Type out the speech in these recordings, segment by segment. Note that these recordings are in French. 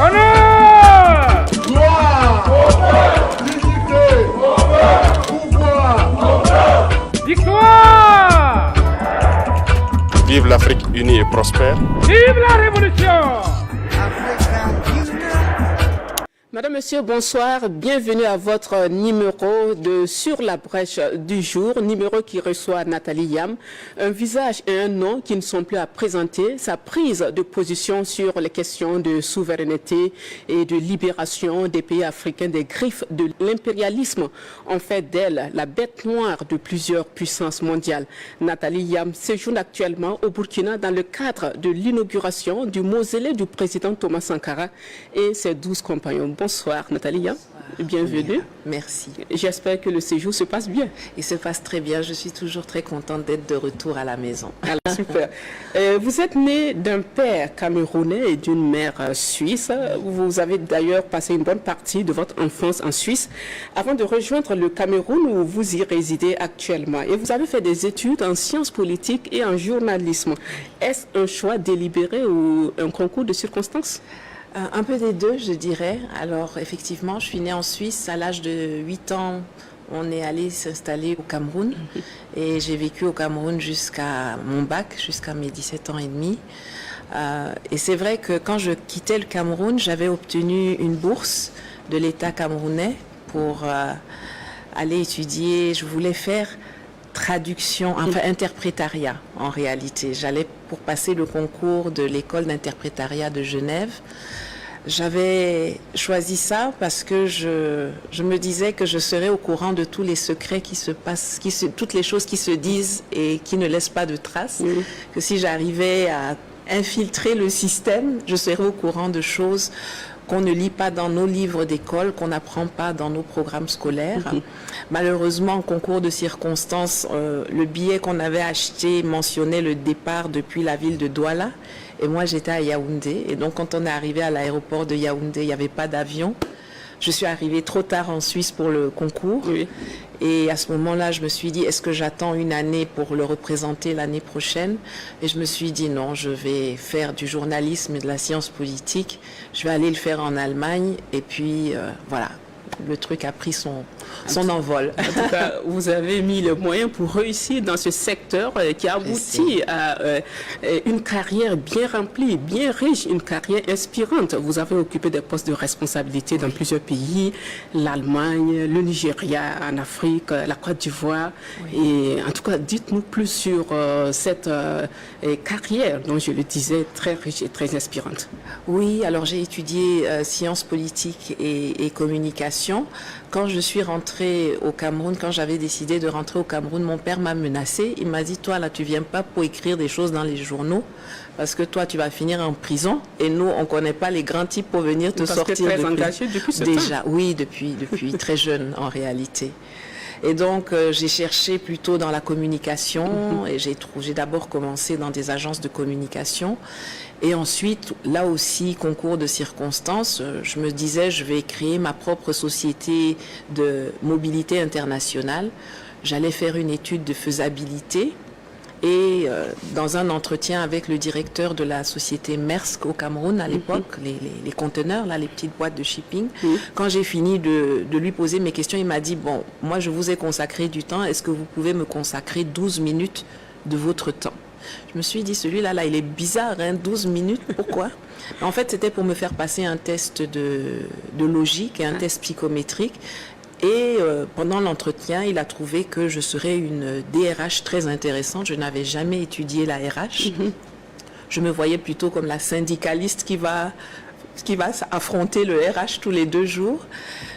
Honneur, gloire, dignité, pouvoir, victoire, Vive l'Afrique unie et prospère. vive la révolution. Madame, Monsieur, bonsoir. Bienvenue à votre numéro de Sur la brèche du jour, numéro qui reçoit Nathalie Yam. Un visage et un nom qui ne sont plus à présenter. Sa prise de position sur les questions de souveraineté et de libération des pays africains des griffes de l'impérialisme ont fait d'elle la bête noire de plusieurs puissances mondiales. Nathalie Yam séjourne actuellement au Burkina dans le cadre de l'inauguration du mausolée du président Thomas Sankara et ses 12 compagnons. Bonsoir Nathalie Yam, bienvenue. Merci. J'espère que le séjour se passe bien. Il se passe très bien. Je suis toujours très contente d'être de retour à la maison. Alors, super. Vous êtes né d'un père camerounais et d'une mère suisse. Vous avez d'ailleurs passé une bonne partie de votre enfance en Suisse avant de rejoindre le Cameroun où vous y résidez actuellement. Et vous avez fait des études en sciences politiques et en journalisme. Est-ce un choix délibéré ou un concours de circonstances? Un peu des deux, je dirais. Alors, effectivement, je suis née en Suisse. À l'âge de 8 ans, on est allé s'installer au Cameroun. Et j'ai vécu au Cameroun jusqu'à mon bac, jusqu'à mes 17 ans et demi. Et c'est vrai que quand je quittais le Cameroun, j'avais obtenu une bourse de l'État camerounais pour aller étudier. Je voulais faire traduction, enfin interprétariat en réalité. J'allais pour passer le concours de l'école d'interprétariat de Genève. J'avais choisi ça parce que je me disais que je serais au courant de tous les secrets qui se passent, toutes les choses qui se disent et qui ne laissent pas de traces. Que si j'arrivais à infiltrer le système, je serais au courant de choses qu'on ne lit pas dans nos livres d'école, qu'on n'apprend pas dans nos programmes scolaires. Malheureusement, en concours de circonstances, le billet qu'on avait acheté mentionnait le départ depuis la ville de Douala. Et moi, j'étais à Yaoundé. Et donc, quand on est arrivé à l'aéroport de Yaoundé, il n'y avait pas d'avion. Je suis arrivée trop tard en Suisse pour le concours. Oui. Et à ce moment-là, je me suis dit, est-ce que j'attends une année pour le représenter l'année prochaine? Et je me suis dit, non, je vais faire du journalisme et de la science politique. Je vais aller le faire en Allemagne. Et puis, voilà, le truc a pris son envol. En tout cas, vous avez mis le moyen pour réussir dans ce secteur qui aboutit à une carrière bien remplie, bien riche, une carrière inspirante. Vous avez occupé des postes de responsabilité dans plusieurs pays, l'Allemagne, le Nigeria en Afrique, la Côte d'Ivoire. Et en tout cas, dites-nous plus sur cette carrière dont je le disais, très riche et très inspirante. Oui, alors j'ai étudié sciences politiques et communication. Quand je suis rentrée au Cameroun, quand j'avais décidé de rentrer au Cameroun, mon père m'a menacée. Il m'a dit, toi là, tu viens pas pour écrire des choses dans les journaux, parce que toi, tu vas finir en prison. Et nous, on connaît pas les grands types pour venir te sortir. Parce que très engagé depuis ce temps. Oui, depuis très jeune en réalité. Et donc, j'ai cherché plutôt dans la communication et j'ai d'abord commencé dans des agences de communication. Et ensuite, là aussi, concours de circonstances, je me disais, je vais créer ma propre société de mobilité internationale. J'allais faire une étude de faisabilité. Et dans un entretien avec le directeur de la société Maersk au Cameroun à l'époque, les conteneurs, là, les petites boîtes de shipping, quand j'ai fini de lui poser mes questions, il m'a dit, bon, moi je vous ai consacré du temps, est-ce que vous pouvez me consacrer 12 minutes de votre temps? Je me suis dit, celui-là, il est bizarre, hein, 12 minutes, pourquoi? En fait, c'était pour me faire passer un test de logique et un test psychométrique. Et pendant l'entretien, il a trouvé que je serais une DRH très intéressante. Je n'avais jamais étudié la RH. Je me voyais plutôt comme la syndicaliste qui va affronter le RH tous les 2 jours.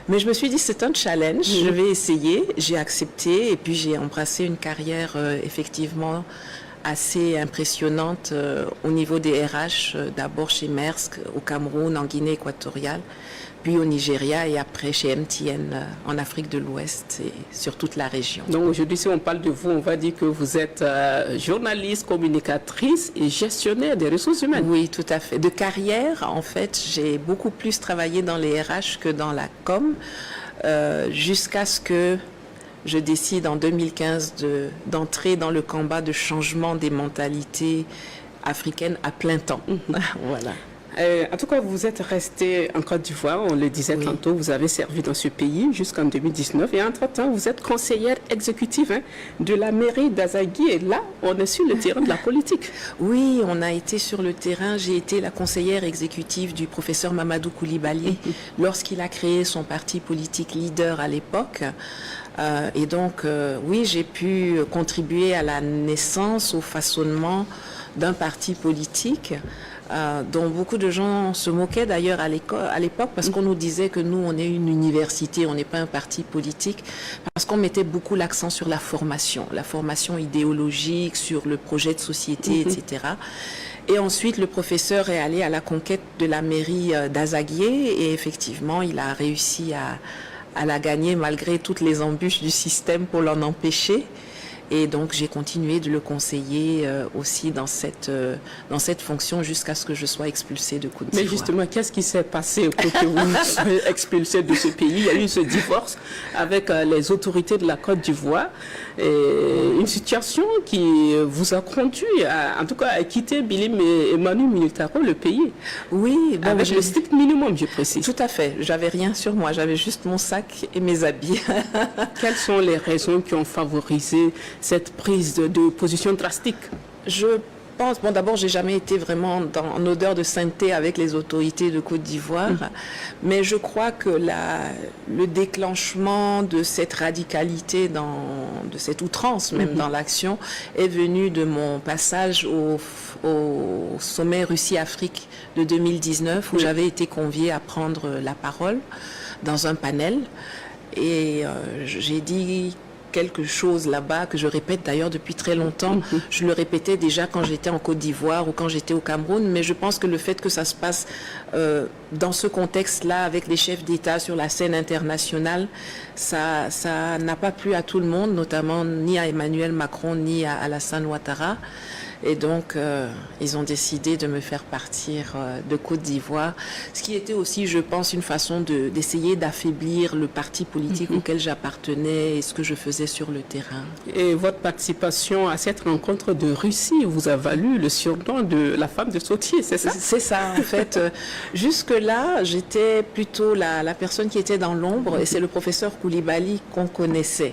Mais je me suis dit, c'est un challenge, je vais essayer. J'ai accepté et puis j'ai embrassé une carrière effectivement assez impressionnante au niveau des RH, d'abord chez Maersk, au Cameroun, en Guinée équatoriale, puis au Nigeria et après chez MTN en Afrique de l'Ouest et sur toute la région. Donc aujourd'hui, si on parle de vous, on va dire que vous êtes journaliste, communicatrice et gestionnaire des ressources humaines. Oui, tout à fait. De carrière, en fait, j'ai beaucoup plus travaillé dans les RH que dans la com, jusqu'à ce que je décide en 2015 d'entrer dans le combat de changement des mentalités africaines à plein temps. Voilà. En tout cas, vous êtes resté en Côte d'Ivoire, on le disait tantôt, vous avez servi dans ce pays jusqu'en 2019 et entre-temps, vous êtes conseillère exécutive de la mairie d'Azagui et là, on est sur le terrain de la politique. Oui, on a été sur le terrain. J'ai été la conseillère exécutive du professeur Mamadou Koulibaly lorsqu'il a créé son parti politique Leader à l'époque. Et donc, oui, j'ai pu contribuer à la naissance, au façonnement d'un parti politique dont beaucoup de gens se moquaient d'ailleurs à l'époque parce qu'on nous disait que nous, on est une université, on n'est pas un parti politique, parce qu'on mettait beaucoup l'accent sur la formation idéologique, sur le projet de société, etc. Et ensuite, le professeur est allé à la conquête de la mairie d'Azaguié et effectivement, il a réussi à la gagner malgré toutes les embûches du système pour l'en empêcher. Et donc, j'ai continué de le conseiller aussi dans cette fonction jusqu'à ce que je sois expulsée de Côte d'Ivoire. Mais justement, qu'est-ce qui s'est passé pour que vous soyez expulsée de ce pays? Il y a eu ce divorce avec les autorités de la Côte d'Ivoire. Une situation qui vous a conduit, en tout cas, à quitter Bilim et Manu Militaro, le pays. Oui. Bon, avec le strict minimum, je précise. Tout à fait. J'avais rien sur moi. J'avais juste mon sac et mes habits. Quelles sont les raisons qui ont favorisé cette prise de position drastique? Je pense, bon, d'abord, j'ai jamais été vraiment en odeur de sainteté avec les autorités de Côte d'Ivoire, mais je crois que le déclenchement de cette radicalité, de cette outrance même dans l'action, est venu de mon passage au sommet Russie-Afrique de 2019, où j'avais été conviée à prendre la parole dans un panel, et j'ai dit quelque chose là-bas que je répète d'ailleurs depuis très longtemps. Je le répétais déjà quand j'étais en Côte d'Ivoire ou quand j'étais au Cameroun, mais je pense que le fait que ça se passe dans ce contexte-là avec des chefs d'État sur la scène internationale, ça n'a pas plu à tout le monde, notamment ni à Emmanuel Macron ni à Alassane Ouattara. Et donc, ils ont décidé de me faire partir de Côte d'Ivoire, ce qui était aussi, je pense, une façon d'essayer d'affaiblir le parti politique auquel j'appartenais et ce que je faisais sur le terrain. Et votre participation à cette rencontre de Russie vous a valu le surnom de la femme de Sochi, c'est ça? C'est ça, en fait. Jusque-là, j'étais plutôt la personne qui était dans l'ombre et c'est le professeur Koulibaly qu'on connaissait.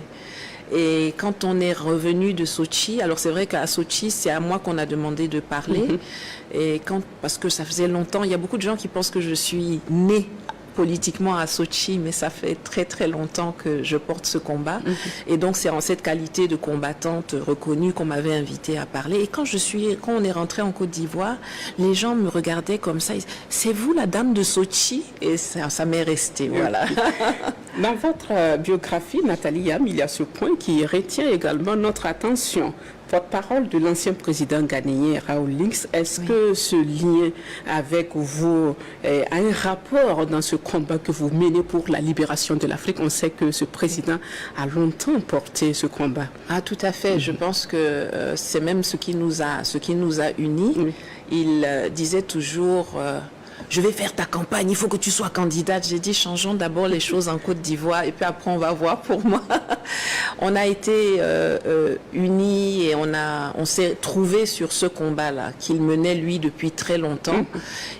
Et quand on est revenu de Sochi, alors c'est vrai qu'à Sochi, c'est à moi qu'on a demandé de parler. Et parce que ça faisait longtemps, il y a beaucoup de gens qui pensent que je suis née politiquement à Sochi, mais ça fait très très longtemps que je porte ce combat. Et donc c'est en cette qualité de combattante reconnue qu'on m'avait invitée à parler. Et quand on est rentré en Côte d'Ivoire, les gens me regardaient comme ça. C'est vous la dame de Sochi? Et ça m'est resté, voilà. Dans votre biographie, Nathalie Yam, il y a ce point qui retient également notre attention. Porte-parole de l'ancien président ghanéen Raoul Lynx, est-ce que ce lien avec vous a un rapport dans ce combat que vous menez pour la libération de l'Afrique? On sait que ce président a longtemps porté ce combat. Ah, tout à fait. Je pense que c'est même ce qui nous a unis. Il disait toujours... je vais faire ta campagne, il faut que tu sois candidate. J'ai dit, changeons d'abord les choses en Côte d'Ivoire et puis après on va voir pour moi. On a été unis et on s'est trouvés sur ce combat-là qu'il menait lui depuis très longtemps.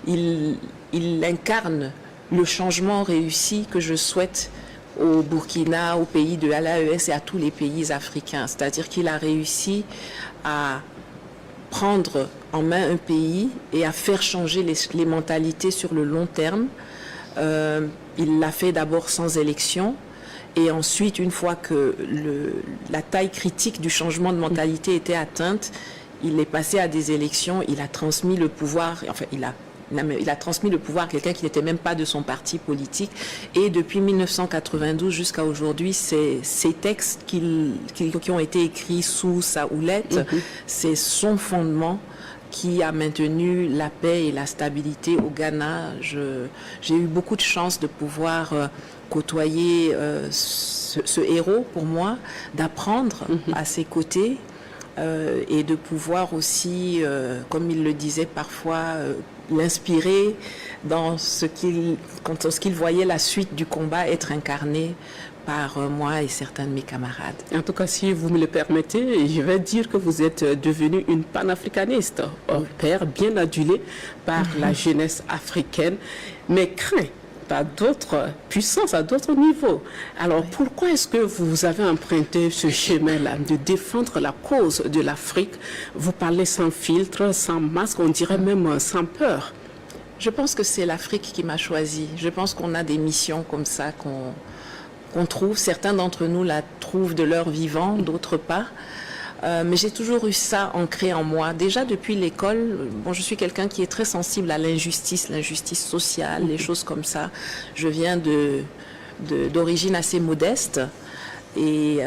Il incarne le changement réussi que je souhaite au Burkina, au pays de l'AES et à tous les pays africains. C'est-à-dire qu'il a réussi à prendre en main un pays et à faire changer les mentalités sur le long terme. Il l'a fait d'abord sans élection et ensuite, une fois que la taille critique du changement de mentalité était atteinte, il est passé à des élections, il a transmis le pouvoir, enfin il a transmis le pouvoir à quelqu'un qui n'était même pas de son parti politique. Et depuis 1992 jusqu'à aujourd'hui, ces textes qui ont été écrits sous sa houlette, c'est son fondement qui a maintenu la paix et la stabilité au Ghana. J'ai eu beaucoup de chance de pouvoir côtoyer ce héros pour moi, d'apprendre à ses côtés. et de pouvoir aussi, comme il le disait parfois, l'inspirer dans ce qu'il voyait la suite du combat être incarné par moi et certains de mes camarades. En tout cas, si vous me le permettez, je vais dire que vous êtes devenue une panafricaniste, hors pair, bien adulée par la jeunesse africaine, mais craint à d'autres puissances, à d'autres niveaux. Alors, pourquoi est-ce que vous avez emprunté ce chemin-là de défendre la cause de l'Afrique? Vous parlez sans filtre, sans masque, on dirait même sans peur. Je pense que c'est l'Afrique qui m'a choisi. Je pense qu'on a des missions comme ça qu'on trouve. Certains d'entre nous la trouvent de leur vivant, d'autres pas. Mais j'ai toujours eu ça ancré en moi. Déjà depuis l'école, je suis quelqu'un qui est très sensible à l'injustice sociale, les choses comme ça. Je viens d'origine assez modeste et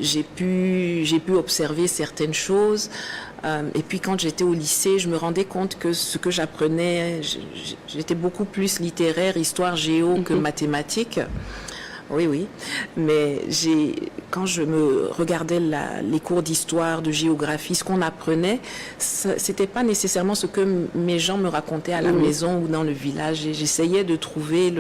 j'ai pu observer certaines choses. Et puis quand j'étais au lycée, je me rendais compte que ce que j'apprenais, j'étais beaucoup plus littéraire, histoire, géo que mathématiques. Oui. Mais quand je me regardais les cours d'histoire, de géographie, ce qu'on apprenait, c'était pas nécessairement ce que mes gens me racontaient à la maison ou dans le village. Et j'essayais de trouver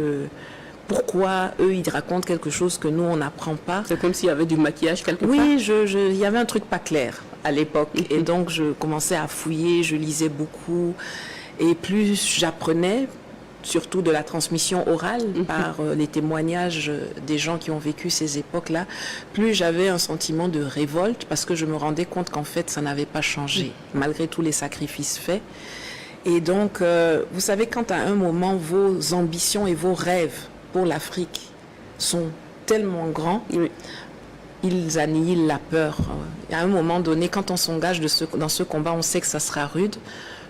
pourquoi eux, ils racontent quelque chose que nous, on n'apprend pas. C'est comme s'il y avait du maquillage quelque part. Oui, il y avait un truc pas clair à l'époque. Et donc, je commençais à fouiller, je lisais beaucoup. Et plus j'apprenais, surtout de la transmission orale par les témoignages des gens qui ont vécu ces époques-là, plus j'avais un sentiment de révolte parce que je me rendais compte qu'en fait, ça n'avait pas changé, malgré tous les sacrifices faits. Et donc, vous savez, quand à un moment, vos ambitions et vos rêves pour l'Afrique sont tellement grands, ils annihilent la peur. À un moment donné, quand on s'engage dans ce combat, on sait que ça sera rude.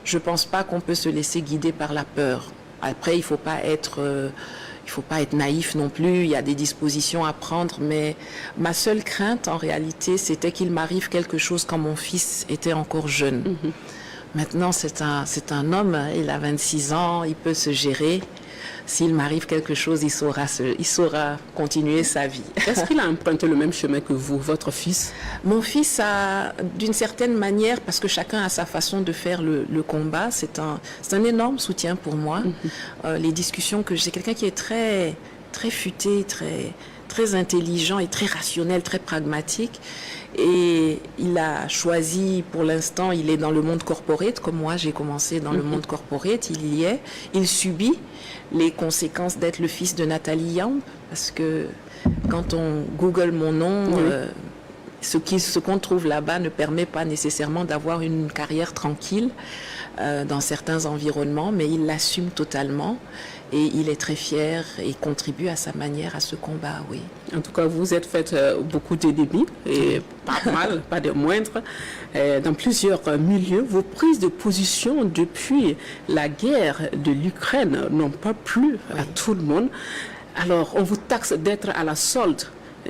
Je ne pense pas qu'on peut se laisser guider par la peur. Après, il faut pas être naïf non plus. Il y a des dispositions à prendre, mais ma seule crainte, en réalité, c'était qu'il m'arrive quelque chose quand mon fils était encore jeune. Maintenant, c'est un homme. Il a 26 ans. Il peut se gérer. S'il m'arrive quelque chose, il saura continuer sa vie. Est-ce qu'il a emprunté le même chemin que vous, votre fils? Mon fils a, d'une certaine manière, parce que chacun a sa façon de faire le combat, c'est un énorme soutien pour moi. Les discussions que j'ai, quelqu'un qui est très, très futé, très intelligent et très rationnel, très pragmatique. Et il a choisi, pour l'instant, il est dans le monde corporate, comme moi j'ai commencé dans le monde corporate, il y est. Il subit les conséquences d'être le fils de Nathalie Yamb, parce que quand on google mon nom, ce qu'on trouve là-bas ne permet pas nécessairement d'avoir une carrière tranquille dans certains environnements, mais il l'assume totalement. Et il est très fier et contribue à sa manière à ce combat, oui. En tout cas, vous êtes fait beaucoup d'ennemis, et pas mal, pas de moindres, dans plusieurs milieux. Vos prises de position depuis la guerre de l'Ukraine n'ont pas plu à tout le monde. Alors, on vous taxe d'être à la solde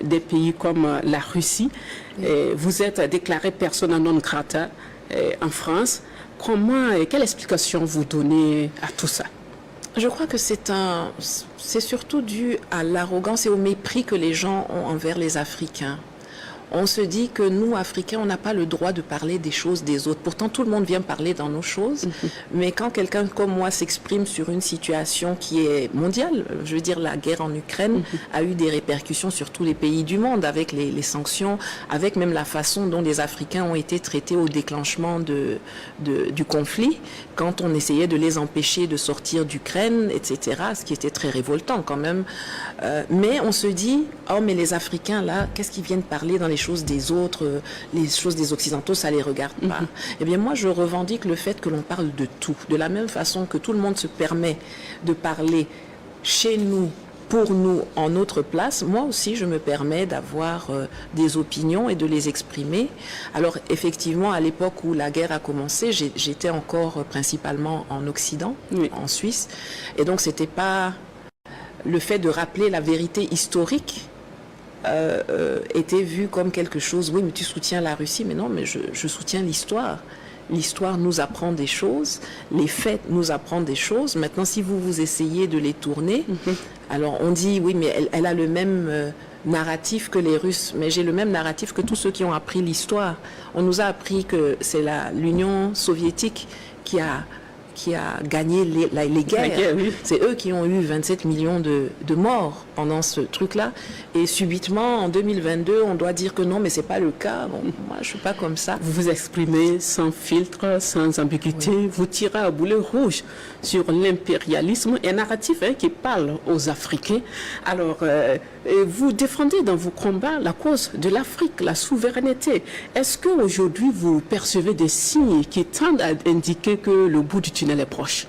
des pays comme la Russie. Vous êtes déclaré persona non grata en France. Quelle explication vous donnez à tout ça? Je crois que c'est surtout dû à l'arrogance et au mépris que les gens ont envers les Africains. On se dit que nous, Africains, on n'a pas le droit de parler des choses des autres. Pourtant, tout le monde vient parler dans nos choses. Mais quand quelqu'un comme moi s'exprime sur une situation qui est mondiale, je veux dire, la guerre en Ukraine a eu des répercussions sur tous les pays du monde, avec les sanctions, avec même la façon dont les Africains ont été traités au déclenchement du conflit, quand on essayait de les empêcher de sortir d'Ukraine, etc., ce qui était très révoltant quand même. Mais on se dit, oh, mais les Africains, là, qu'est-ce qu'ils viennent parler dans les choses des autres, les choses des Occidentaux, ça les regarde pas. Eh bien, moi, je revendique le fait que l'on parle de tout. De la même façon que tout le monde se permet de parler chez nous, pour nous, en notre place, moi aussi, je me permets d'avoir des opinions et de les exprimer. Alors, effectivement, à l'époque où la guerre a commencé, j'étais encore principalement en Occident, en Suisse. Et donc, c'était pas le fait de rappeler la vérité historique était vu comme quelque chose, oui, mais tu soutiens la Russie, mais non, mais je soutiens l'histoire. L'histoire nous apprend des choses, les faits nous apprennent des choses. Maintenant, si vous essayez de les tourner, alors on dit, oui, mais elle a le même narratif que les Russes, mais j'ai le même narratif que tous ceux qui ont appris l'histoire. On nous a appris que c'est l'Union soviétique qui a gagné les guerres. Oui. C'est eux qui ont eu 27 millions de morts pendant ce truc-là. Et subitement, en 2022, on doit dire que non, mais c'est pas le cas. Bon, moi, je suis pas comme ça. Vous vous exprimez sans filtre, sans ambiguïté. Oui. Vous tirez à boulet rouge sur l'impérialisme, un narratif qui parle aux Africains. Alors, vous défendez dans vos combats la cause de l'Afrique, la souveraineté. Est-ce qu'aujourd'hui, vous percevez des signes qui tendent à indiquer que le bout du tunnel est proche?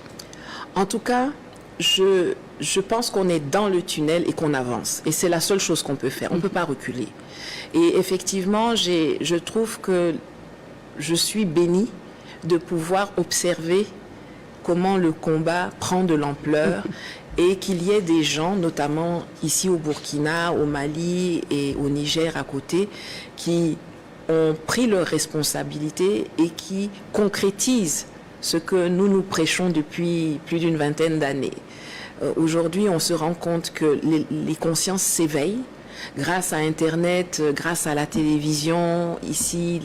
En tout cas, je pense qu'on est dans le tunnel et qu'on avance. Et c'est la seule chose qu'on peut faire. On ne peut pas reculer. Et effectivement, je trouve que je suis bénie de pouvoir observer comment le combat prend de l'ampleur et qu'il y ait des gens, notamment ici au Burkina, au Mali et au Niger à côté, qui ont pris leurs responsabilités et qui concrétisent ce que nous prêchons depuis plus d'une vingtaine d'années. Aujourd'hui, on se rend compte que les consciences s'éveillent grâce à Internet, grâce à la télévision. Ici,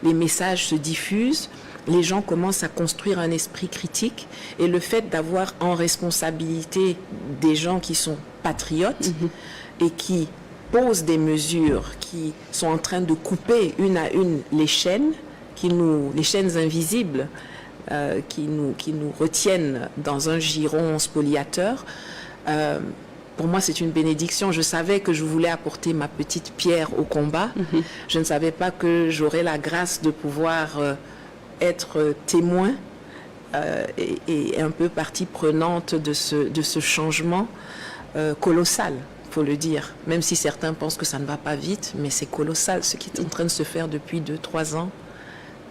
les messages se diffusent. Les gens commencent à construire un esprit critique. Et le fait d'avoir en responsabilité des gens qui sont patriotes et qui posent des mesures, qui sont en train de couper une à une les chaînes, les chaînes invisibles, qui nous retiennent dans un giron spoliateur. Pour moi, c'est une bénédiction. Je savais que je voulais apporter ma petite pierre au combat. Je ne savais pas que j'aurais la grâce de pouvoir être témoin et un peu partie prenante de ce changement colossal, il faut le dire. Même si certains pensent que ça ne va pas vite, mais c'est colossal. Ce qui est en train de se faire depuis 2-3 ans,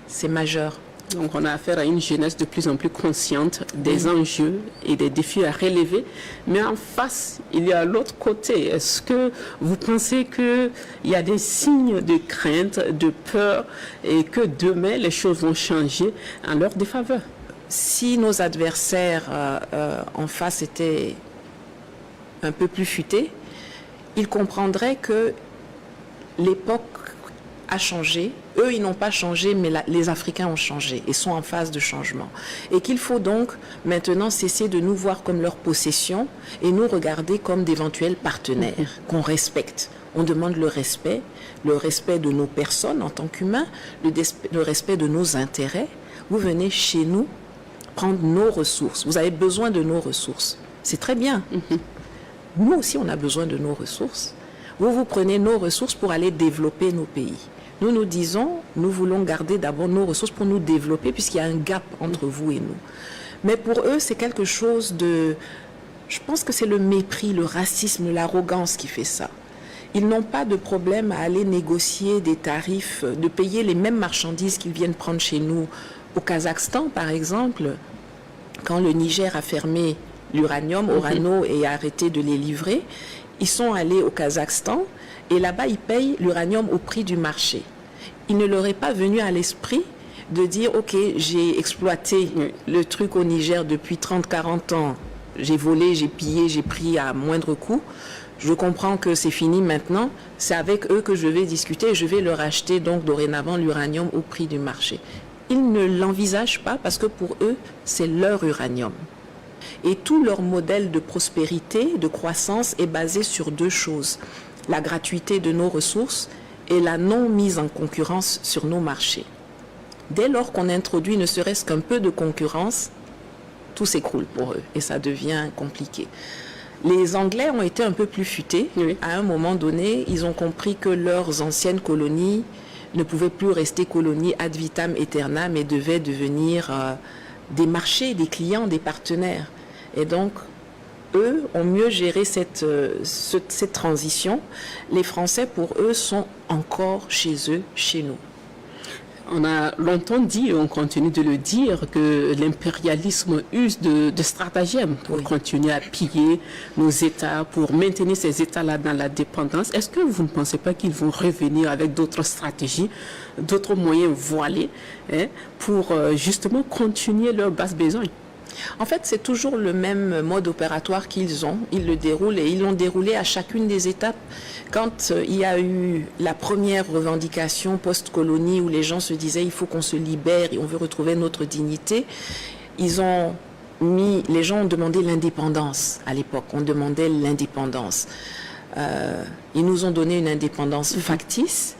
c'est majeur. Donc on a affaire à une jeunesse de plus en plus consciente des enjeux et des défis à relever. Mais en face, il y a l'autre côté. Est-ce que vous pensez qu'il y a des signes de crainte, de peur et que demain les choses vont changer en leur défaveur? Si nos adversaires en face étaient un peu plus futés, ils comprendraient que l'époque a changé. Eux, ils n'ont pas changé, mais les Africains ont changé et sont en phase de changement. Et qu'il faut donc maintenant cesser de nous voir comme leur possession et nous regarder comme d'éventuels partenaires qu'on respecte. On demande le respect de nos personnes en tant qu'humains, le respect de nos intérêts. Vous venez chez nous prendre nos ressources. Vous avez besoin de nos ressources. C'est très bien. Nous aussi, on a besoin de nos ressources. Vous prenez nos ressources pour aller développer nos pays. Nous disons, nous voulons garder d'abord nos ressources pour nous développer, puisqu'il y a un gap entre vous et nous. Mais pour eux, c'est quelque chose de... Je pense que c'est le mépris, le racisme, l'arrogance qui fait ça. Ils n'ont pas de problème à aller négocier des tarifs, de payer les mêmes marchandises qu'ils viennent prendre chez nous. Au Kazakhstan, par exemple, quand le Niger a fermé l'uranium, Orano, et a arrêté de les livrer, ils sont allés au Kazakhstan et là-bas, ils payent l'uranium au prix du marché. Il ne leur est pas venu à l'esprit de dire, OK, j'ai exploité le truc au Niger depuis 30-40 ans. J'ai volé, j'ai pillé, j'ai pris à moindre coût. Je comprends que c'est fini maintenant. C'est avec eux que je vais discuter et je vais leur acheter donc dorénavant l'uranium au prix du marché. Ils ne l'envisagent pas parce que pour eux, c'est leur uranium. Et tout leur modèle de prospérité, de croissance est basé sur deux choses. La gratuité de nos ressources et la non-mise en concurrence sur nos marchés. Dès lors qu'on introduit ne serait-ce qu'un peu de concurrence, tout s'écroule pour eux et ça devient compliqué. Les Anglais ont été un peu plus futés. À un moment donné, ils ont compris que leurs anciennes colonies ne pouvaient plus rester colonies ad vitam aeternam mais devaient devenir des marchés, des clients, des partenaires. Et donc, eux ont mieux géré cette transition. Les Français, pour eux, sont encore chez eux, chez nous. On a longtemps dit, et on continue de le dire, que l'impérialisme use de stratagèmes pour continuer à piller nos États, pour maintenir ces États-là dans la dépendance. Est-ce que vous ne pensez pas qu'ils vont revenir avec d'autres stratégies, d'autres moyens voilés, pour justement continuer leur basse besogne? En fait, c'est toujours le même mode opératoire qu'ils ont. Ils le déroulent et ils l'ont déroulé à chacune des étapes. Quand il y a eu la première revendication post-colonie où les gens se disaient il faut qu'on se libère et on veut retrouver notre dignité, les gens ont demandé l'indépendance à l'époque. On demandait l'indépendance. Ils nous ont donné une indépendance factice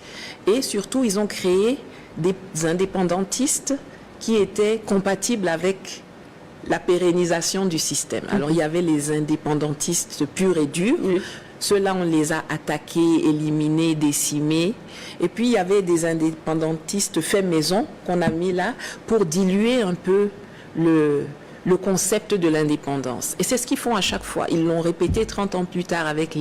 et surtout ils ont créé des indépendantistes qui étaient compatibles avec la pérennisation du système. Alors, il y avait les indépendantistes purs et durs. Ceux-là, on les a attaqués, éliminés, décimés. Et puis, il y avait des indépendantistes faits maison qu'on a mis là pour diluer un peu le concept de l'indépendance. Et c'est ce qu'ils font à chaque fois. Ils l'ont répété 30 ans plus tard avec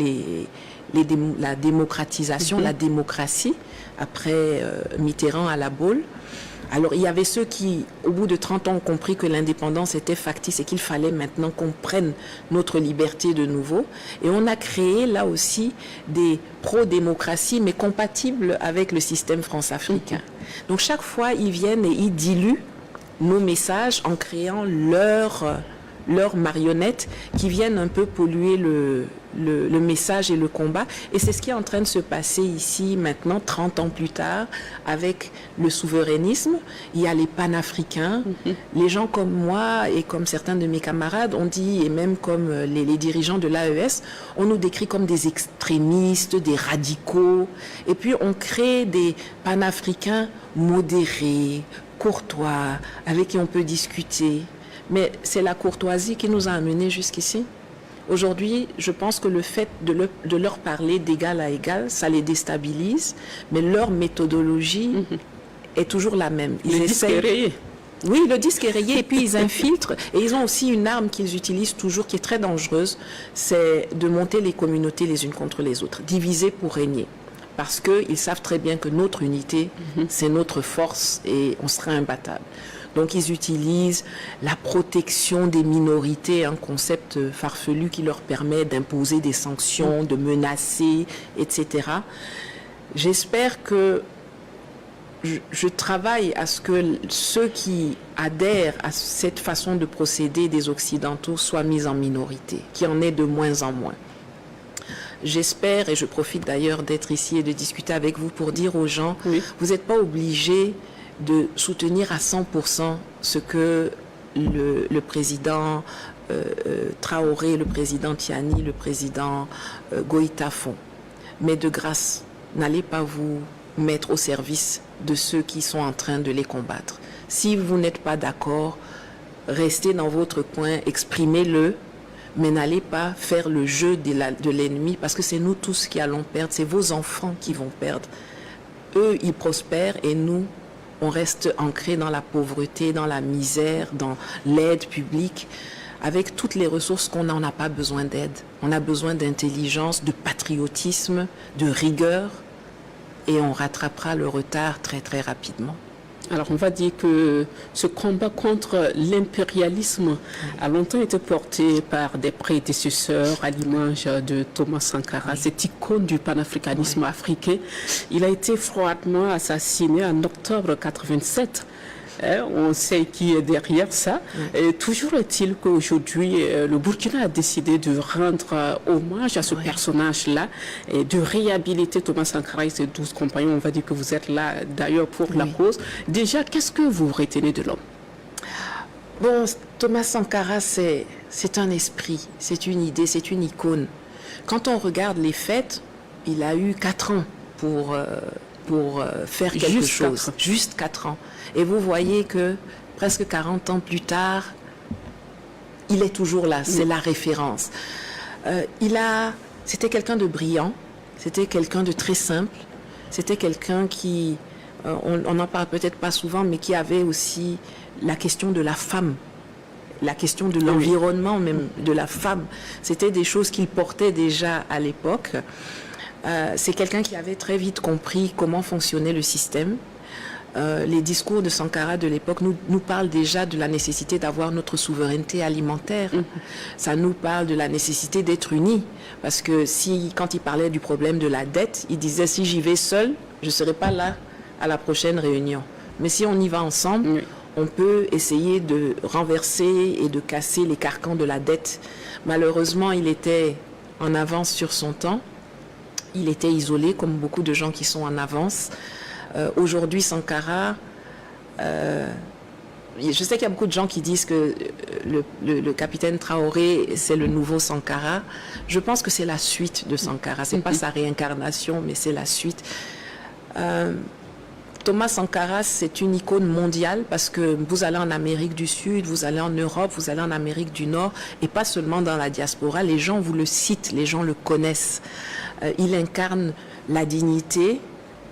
la démocratisation, la démocratie, après Mitterrand à la Baule. Alors, il y avait ceux qui, au bout de 30 ans, ont compris que l'indépendance était factice et qu'il fallait maintenant qu'on prenne notre liberté de nouveau. Et on a créé, là aussi, des pro-démocratie, mais compatibles avec le système france-africain. Donc, chaque fois, ils viennent et ils diluent nos messages en créant leurs marionnettes qui viennent un peu polluer le message et le combat. Et c'est ce qui est en train de se passer ici maintenant, 30 ans plus tard, avec le souverainisme. Il y a les panafricains. Les gens comme moi et comme certains de mes camarades ont dit, et même comme les dirigeants de l'AES, on nous décrit comme des extrémistes, des radicaux. Et puis on crée des panafricains modérés, courtois, avec qui on peut discuter. Mais c'est la courtoisie qui nous a amenés jusqu'ici. Aujourd'hui, je pense que le fait de leur parler d'égal à égal, ça les déstabilise, mais leur méthodologie est toujours la même. Le disque est rayé. Oui, le disque est rayé et puis ils infiltrent. Et ils ont aussi une arme qu'ils utilisent toujours qui est très dangereuse, c'est de monter les communautés les unes contre les autres, diviser pour régner. Parce qu'ils savent très bien que notre unité, c'est notre force et on sera imbattable. Donc, ils utilisent la protection des minorités, un concept farfelu qui leur permet d'imposer des sanctions, de menacer, etc. J'espère que je travaille à ce que ceux qui adhèrent à cette façon de procéder des Occidentaux soient mis en minorité, qu'il y en ait de moins en moins. J'espère, et je profite d'ailleurs d'être ici et de discuter avec vous pour dire aux gens, vous n'êtes pas obligés de soutenir à 100% ce que le président Traoré, le président Tiani, le président Goïta font. Mais de grâce, n'allez pas vous mettre au service de ceux qui sont en train de les combattre. Si vous n'êtes pas d'accord, restez dans votre coin, exprimez-le, mais n'allez pas faire le jeu de l'ennemi, parce que c'est nous tous qui allons perdre, c'est vos enfants qui vont perdre. Eux, ils prospèrent et nous, on reste ancrés dans la pauvreté, dans la misère, dans l'aide publique. Avec toutes les ressources qu'on a, on n'a pas besoin d'aide. On a besoin d'intelligence, de patriotisme, de rigueur, et on rattrapera le retard très très rapidement. Alors on va dire que ce combat contre l'impérialisme a longtemps été porté par des prédécesseurs à l'image de Thomas Sankara, cette icône du panafricanisme africain. Il a été froidement assassiné en octobre 1987. On sait qui est derrière ça. Et toujours est-il qu'aujourd'hui, le Burkina a décidé de rendre hommage à ce personnage-là et de réhabiliter Thomas Sankara et ses 12 compagnons. On va dire que vous êtes là d'ailleurs pour la cause. Déjà, qu'est-ce que vous retenez de l'homme? Bon, Thomas Sankara, c'est un esprit, c'est une idée, c'est une icône. Quand on regarde les fêtes, il a eu 4 ans pour faire quelque chose. Juste 4 ans. Et vous voyez que presque 40 ans plus tard, il est toujours là, c'est la référence. C'était quelqu'un de brillant, c'était quelqu'un de très simple, c'était quelqu'un qui, on n'en parle peut-être pas souvent, mais qui avait aussi la question de la femme, la question de l'environnement même, de la femme. C'était des choses qu'il portait déjà à l'époque. C'est quelqu'un qui avait très vite compris comment fonctionnait le système. les discours de Sankara de l'époque nous parlent déjà de la nécessité d'avoir notre souveraineté alimentaire. Ça nous parle de la nécessité d'être unis. Parce que quand il parlait du problème de la dette, il disait si j'y vais seul, je ne serai pas là à la prochaine réunion. Mais si on y va ensemble, on peut essayer de renverser et de casser les carcans de la dette. Malheureusement, il était en avance sur son temps. Il était isolé, comme beaucoup de gens qui sont en avance. Aujourd'hui, Sankara, je sais qu'il y a beaucoup de gens qui disent que le capitaine Traoré, c'est le nouveau Sankara. Je pense que c'est la suite de Sankara. Ce n'est pas sa réincarnation, mais c'est la suite. Thomas Sankara, c'est une icône mondiale parce que vous allez en Amérique du Sud, vous allez en Europe, vous allez en Amérique du Nord et pas seulement dans la diaspora. Les gens vous le citent, les gens le connaissent. Il incarne la dignité,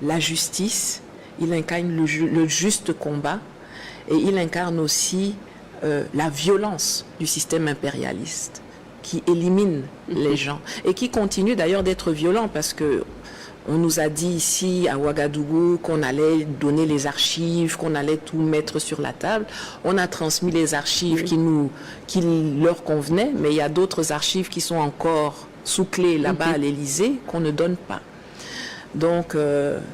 la justice, il incarne le juste combat et il incarne aussi la violence du système impérialiste qui élimine les gens et qui continue d'ailleurs d'être violent parce que on nous a dit ici à Ouagadougou qu'on allait donner les archives, qu'on allait tout mettre sur la table. On a transmis les archives qui leur convenaient, mais il y a d'autres archives qui sont encore sous clé là-bas à l'Élysée qu'on ne donne pas. Donc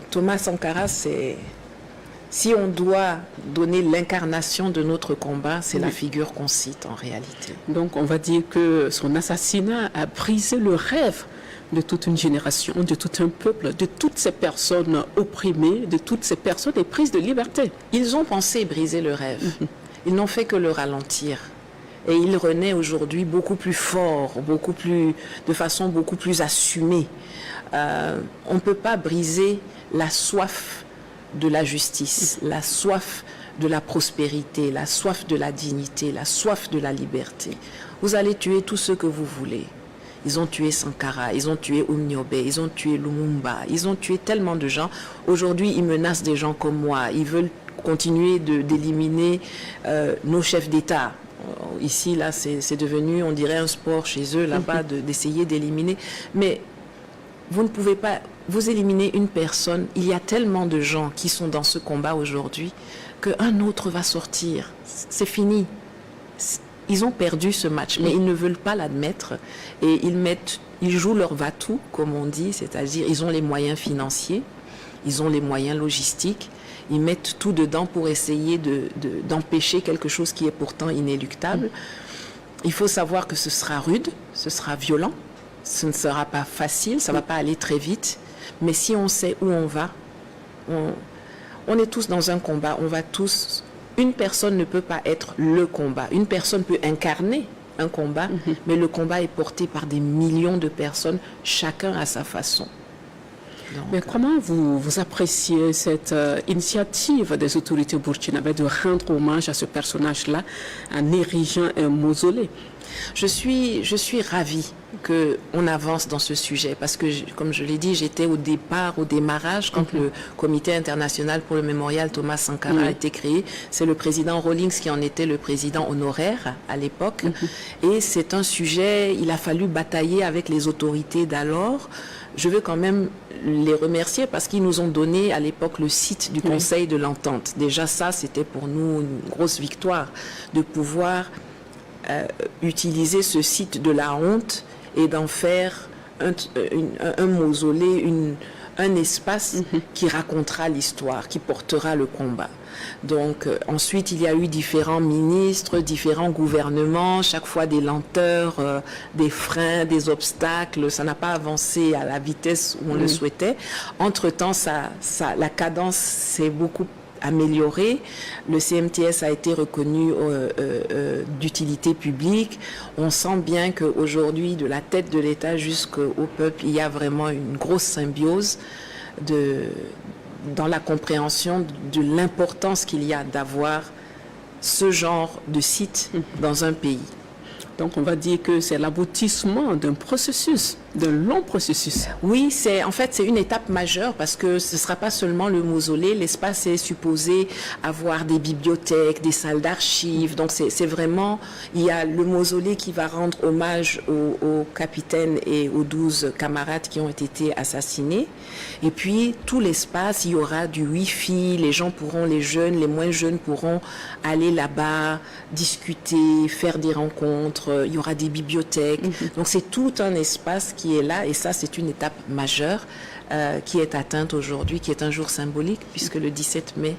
Thomas Sankara, si on doit donner l'incarnation de notre combat, c'est la figure qu'on cite en réalité. Donc on va dire que son assassinat a brisé le rêve de toute une génération, de tout un peuple, de toutes ces personnes opprimées, de toutes ces personnes prises de liberté. Ils ont pensé briser le rêve. Ils n'ont fait que le ralentir. Et il renaît aujourd'hui beaucoup plus fort, de façon beaucoup plus assumée. On ne peut pas briser la soif de la justice, la soif de la prospérité, la soif de la dignité, la soif de la liberté. Vous allez tuer tous ceux que vous voulez. Ils ont tué Sankara, ils ont tué Oumniobe, ils ont tué Lumumba, ils ont tué tellement de gens. Aujourd'hui, ils menacent des gens comme moi. Ils veulent continuer d'éliminer nos chefs d'État. Ici, là, c'est devenu, on dirait, un sport chez eux, là-bas, d'essayer d'éliminer. Mais vous ne pouvez pas, vous éliminer une personne. Il y a tellement de gens qui sont dans ce combat aujourd'hui qu'un autre va sortir. C'est fini. Ils ont perdu ce match, mais ils ne veulent pas l'admettre et ils jouent leur va-tout, comme on dit, c'est-à-dire ils ont les moyens financiers, ils ont les moyens logistiques, ils mettent tout dedans pour essayer d'empêcher quelque chose qui est pourtant inéluctable. Il faut savoir que ce sera rude, ce sera violent, ce ne sera pas facile, ça ne va pas aller très vite, mais si on sait où on va, on est tous dans un combat, on va tous... Une personne ne peut pas être le combat. Une personne peut incarner un combat, mais le combat est porté par des millions de personnes, chacun à sa façon. Donc, mais comment vous appréciez cette initiative des autorités burkinabées de rendre hommage à ce personnage-là en érigeant un mausolée? Je suis ravie qu'on avance dans ce sujet parce que, comme je l'ai dit, j'étais au démarrage, quand le Comité international pour le mémorial Thomas Sankara a été créé. C'est le président Rawlings qui en était le président honoraire à l'époque. Et c'est un sujet, il a fallu batailler avec les autorités d'alors. Je veux quand même les remercier parce qu'ils nous ont donné à l'époque le site du Conseil de l'Entente. Déjà ça, c'était pour nous une grosse victoire de pouvoir utiliser ce site de la honte et d'en faire un mausolée, un espace qui racontera l'histoire, qui portera le combat. Donc ensuite, il y a eu différents ministres, différents gouvernements, chaque fois des lenteurs, des freins, des obstacles. Ça n'a pas avancé à la vitesse où on le souhaitait. Entre-temps, la cadence s'est beaucoup améliorée. Le CMTS a été reconnu d'utilité publique. On sent bien qu'aujourd'hui, de la tête de l'État jusqu'au peuple, il y a vraiment une grosse symbiose dans la compréhension de l'importance qu'il y a d'avoir ce genre de site dans un pays. Donc on va dire que c'est l'aboutissement d'un processus. d'un long processus. Oui, en fait, c'est une étape majeure parce que ce ne sera pas seulement le mausolée. L'espace est supposé avoir des bibliothèques, des salles d'archives. Donc, c'est vraiment, il y a le mausolée qui va rendre hommage au capitaine et aux 12 camarades qui ont été assassinés. Et puis, tout l'espace, il y aura du Wi-Fi. Les gens pourront, les jeunes, les moins jeunes pourront aller là-bas, discuter, faire des rencontres. Il y aura des bibliothèques. Donc, c'est tout un espace qui est là, et ça c'est une étape majeure qui est atteinte aujourd'hui, qui est un jour symbolique, puisque le 17 mai,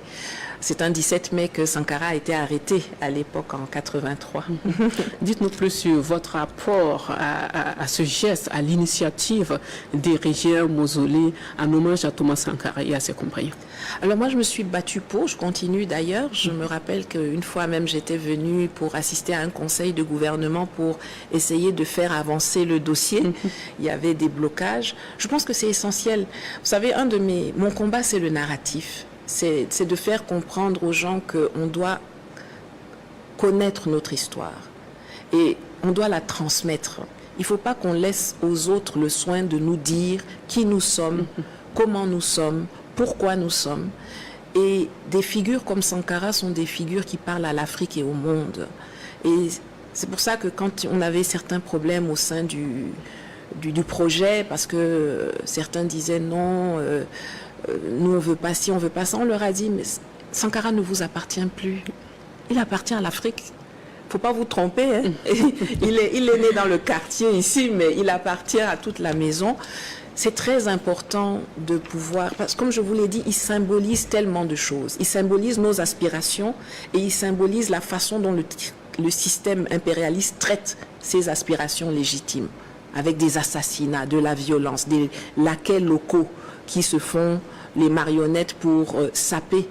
c'est un 17 mai que Sankara a été arrêté à l'époque en 83. Dites-nous plus sur votre rapport à ce geste, à l'initiative d'ériger un mausolée en hommage à Thomas Sankara et à ses compagnons. Alors moi je me suis battue pour, je continue d'ailleurs. Je me rappelle qu'une fois même j'étais venue pour assister à un conseil de gouvernement pour essayer de faire avancer le dossier. Il y avait des blocages. Je pense que c'est essentiel. Vous savez, mon combat c'est le narratif. C'est de faire comprendre aux gens qu'on doit connaître notre histoire et on doit la transmettre. Il ne faut pas qu'on laisse aux autres le soin de nous dire qui nous sommes, comment nous sommes, pourquoi nous sommes. Et des figures comme Sankara sont des figures qui parlent à l'Afrique et au monde. Et c'est pour ça que quand on avait certains problèmes au sein du projet, parce que certains disaient non, nous on veut pas ci, on veut pas ça, on leur a dit mais Sankara ne vous appartient plus, il appartient à l'Afrique. Faut pas vous tromper, hein. il est né dans le quartier ici, mais il appartient à toute la maison. C'est très important de pouvoir, parce que comme je vous l'ai dit, il symbolise tellement de choses. Il symbolise nos aspirations et il symbolise la façon dont le système impérialiste traite ses aspirations légitimes, avec des assassinats, de la violence, des laquais locaux qui se font les marionnettes pour saper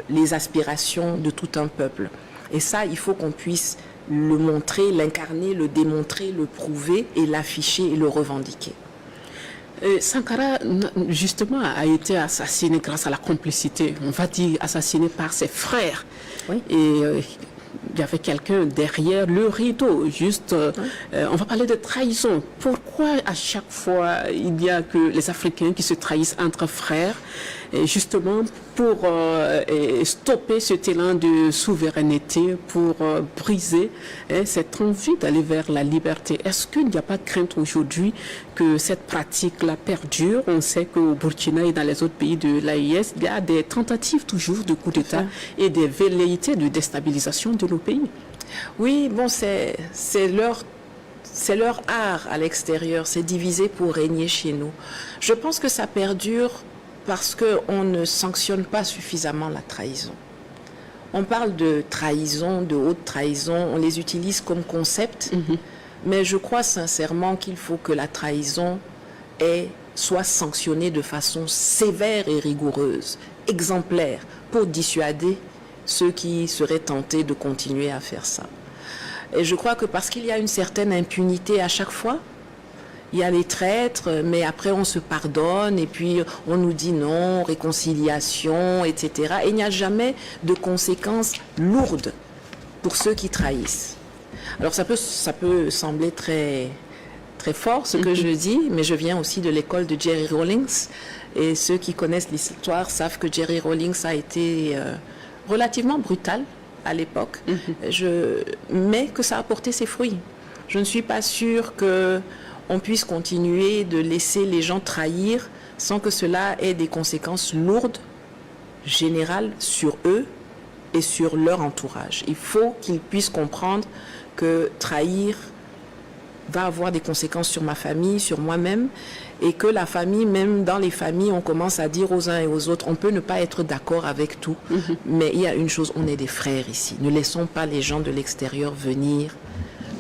les aspirations de tout un peuple. Et ça, il faut qu'on puisse le montrer, l'incarner, le démontrer, le prouver et l'afficher et le revendiquer. Sankara, justement, a été assassiné grâce à la complicité, on va dire assassiné par ses frères. Oui. Et il y avait quelqu'un derrière le rideau, juste, on va parler de trahison. Pourquoi à chaque fois il n'y a que les Africains qui se trahissent entre frères, et justement pour stopper cet élan de souveraineté, pour briser cette envie d'aller vers la liberté? Est-ce qu'il n'y a pas de crainte aujourd'hui que cette pratique-là perdure? On sait qu'au Burkina et dans les autres pays de l'AIS, il y a des tentatives toujours de coup d'État et des velléités de déstabilisation de nos pays. Oui, bon, c'est leur art à l'extérieur, c'est diviser pour régner chez nous. Je pense que ça perdure parce qu'on ne sanctionne pas suffisamment la trahison. On parle de trahison, de haute trahison, on les utilise comme concept, mais je crois sincèrement qu'il faut que la trahison soit sanctionnée de façon sévère et rigoureuse, exemplaire, pour dissuader ceux qui seraient tentés de continuer à faire ça. Et je crois que parce qu'il y a une certaine impunité à chaque fois, il y a les traîtres, mais après on se pardonne et puis on nous dit non, réconciliation, etc. Et il n'y a jamais de conséquences lourdes pour ceux qui trahissent. Alors ça peut sembler très, très fort ce que je dis, mais je viens aussi de l'école de Jerry Rawlings. Et ceux qui connaissent l'histoire savent que Jerry Rawlings a été relativement brutal à l'époque, mais que ça a porté ses fruits. Je ne suis pas sûre qu'on puisse continuer de laisser les gens trahir sans que cela ait des conséquences lourdes, générales, sur eux et sur leur entourage. Il faut qu'ils puissent comprendre que trahir va avoir des conséquences sur ma famille, sur moi-même, et que la famille, même dans les familles, on commence à dire aux uns et aux autres, on peut ne pas être d'accord avec tout, mais il y a une chose, on est des frères ici. Ne laissons pas les gens de l'extérieur venir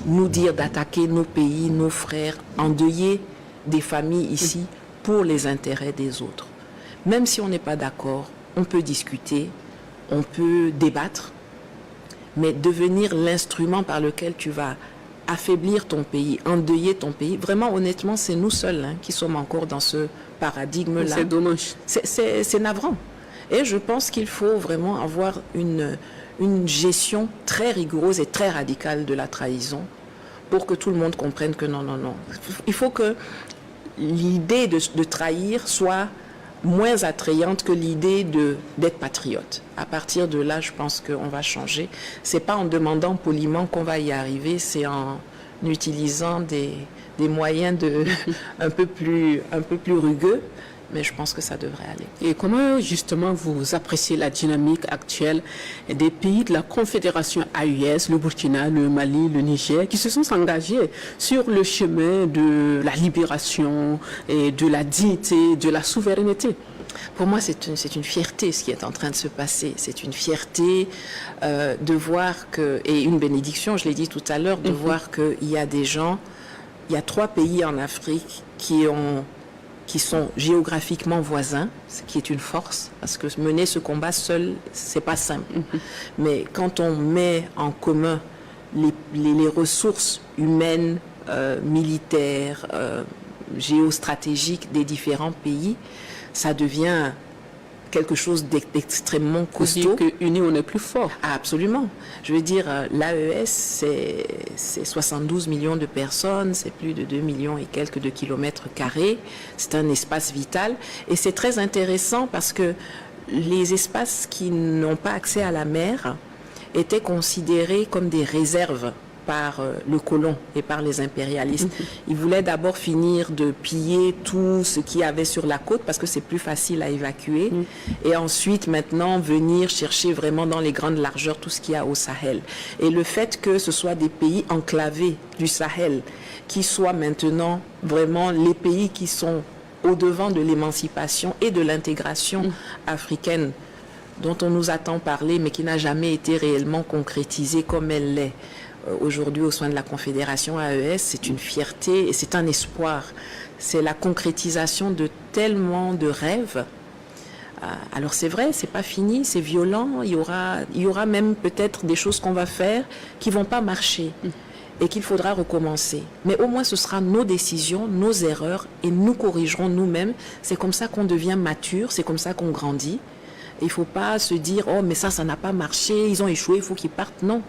nous dire d'attaquer nos pays, nos frères, endeuiller des familles ici pour les intérêts des autres. Même si on n'est pas d'accord, on peut discuter, on peut débattre, mais devenir l'instrument par lequel tu vas affaiblir ton pays, endeuiller ton pays, vraiment honnêtement, c'est nous seuls qui sommes encore dans ce paradigme-là. C'est dommage. C'est navrant. Et je pense qu'il faut vraiment avoir une gestion très rigoureuse et très radicale de la trahison pour que tout le monde comprenne que non. Il faut que l'idée de trahir soit moins attrayante que l'idée d'être patriote. À partir de là, je pense qu'on va changer. C'est pas en demandant poliment qu'on va y arriver, c'est en utilisant des moyens un peu plus rugueux, mais je pense que ça devrait aller. Et comment justement vous appréciez la dynamique actuelle des pays de la Confédération AES, le Burkina, le Mali, le Niger, qui se sont engagés sur le chemin de la libération et de la dignité, de la souveraineté? Pour moi, c'est une fierté ce qui est en train de se passer. C'est une fierté de voir et une bénédiction, je l'ai dit tout à l'heure, de voir qu'il y a des gens, il y a 3 pays en Afrique qui sont géographiquement voisins, ce qui est une force, parce que mener ce combat seul, c'est pas simple. Mais quand on met en commun les ressources humaines, militaires, géostratégiques des différents pays, ça devient quelque chose d'extrêmement costaud. Dire qu'unis, on est plus fort. Ah, absolument. Je veux dire, l'AES, c'est 72 millions de personnes, c'est plus de 2 millions et quelques de kilomètres carrés. C'est un espace vital. Et c'est très intéressant parce que les espaces qui n'ont pas accès à la mer étaient considérés comme des réserves par le colon et par les impérialistes. Ils voulaient d'abord finir de piller tout ce qu'il y avait sur la côte parce que c'est plus facile à évacuer et ensuite maintenant venir chercher vraiment dans les grandes largeurs tout ce qu'il y a au Sahel. Et le fait que ce soit des pays enclavés du Sahel qui soient maintenant vraiment les pays qui sont au-devant de l'émancipation et de l'intégration africaine dont on nous attend parler mais qui n'a jamais été réellement concrétisée comme elle l'est aujourd'hui au sein de la Confédération AES, c'est une fierté et c'est un espoir. C'est la concrétisation de tellement de rêves. Alors c'est vrai, c'est pas fini, c'est violent. Il y aura même peut-être des choses qu'on va faire qui vont pas marcher et qu'il faudra recommencer. Mais au moins ce sera nos décisions, nos erreurs et nous corrigerons nous-mêmes. C'est comme ça qu'on devient mature, c'est comme ça qu'on grandit. Il ne faut pas se dire « Oh, mais ça n'a pas marché, ils ont échoué, il faut qu'ils partent. » Non.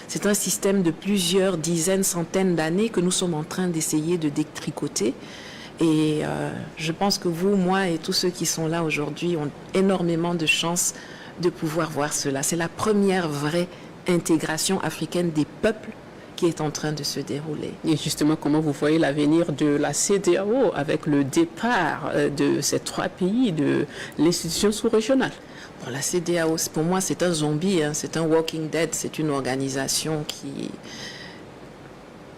C'est un système de plusieurs dizaines, centaines d'années que nous sommes en train d'essayer de détricoter. Et je pense que vous, moi et tous ceux qui sont là aujourd'hui ont énormément de chance de pouvoir voir cela. C'est la première vraie intégration africaine des peuples qui est en train de se dérouler. Et justement, comment vous voyez l'avenir de la CEDEAO avec le départ de ces 3 pays de l'institution sous-régionale? Bon, la CEDEAO, pour moi, c'est un zombie, hein, c'est un walking dead, c'est une organisation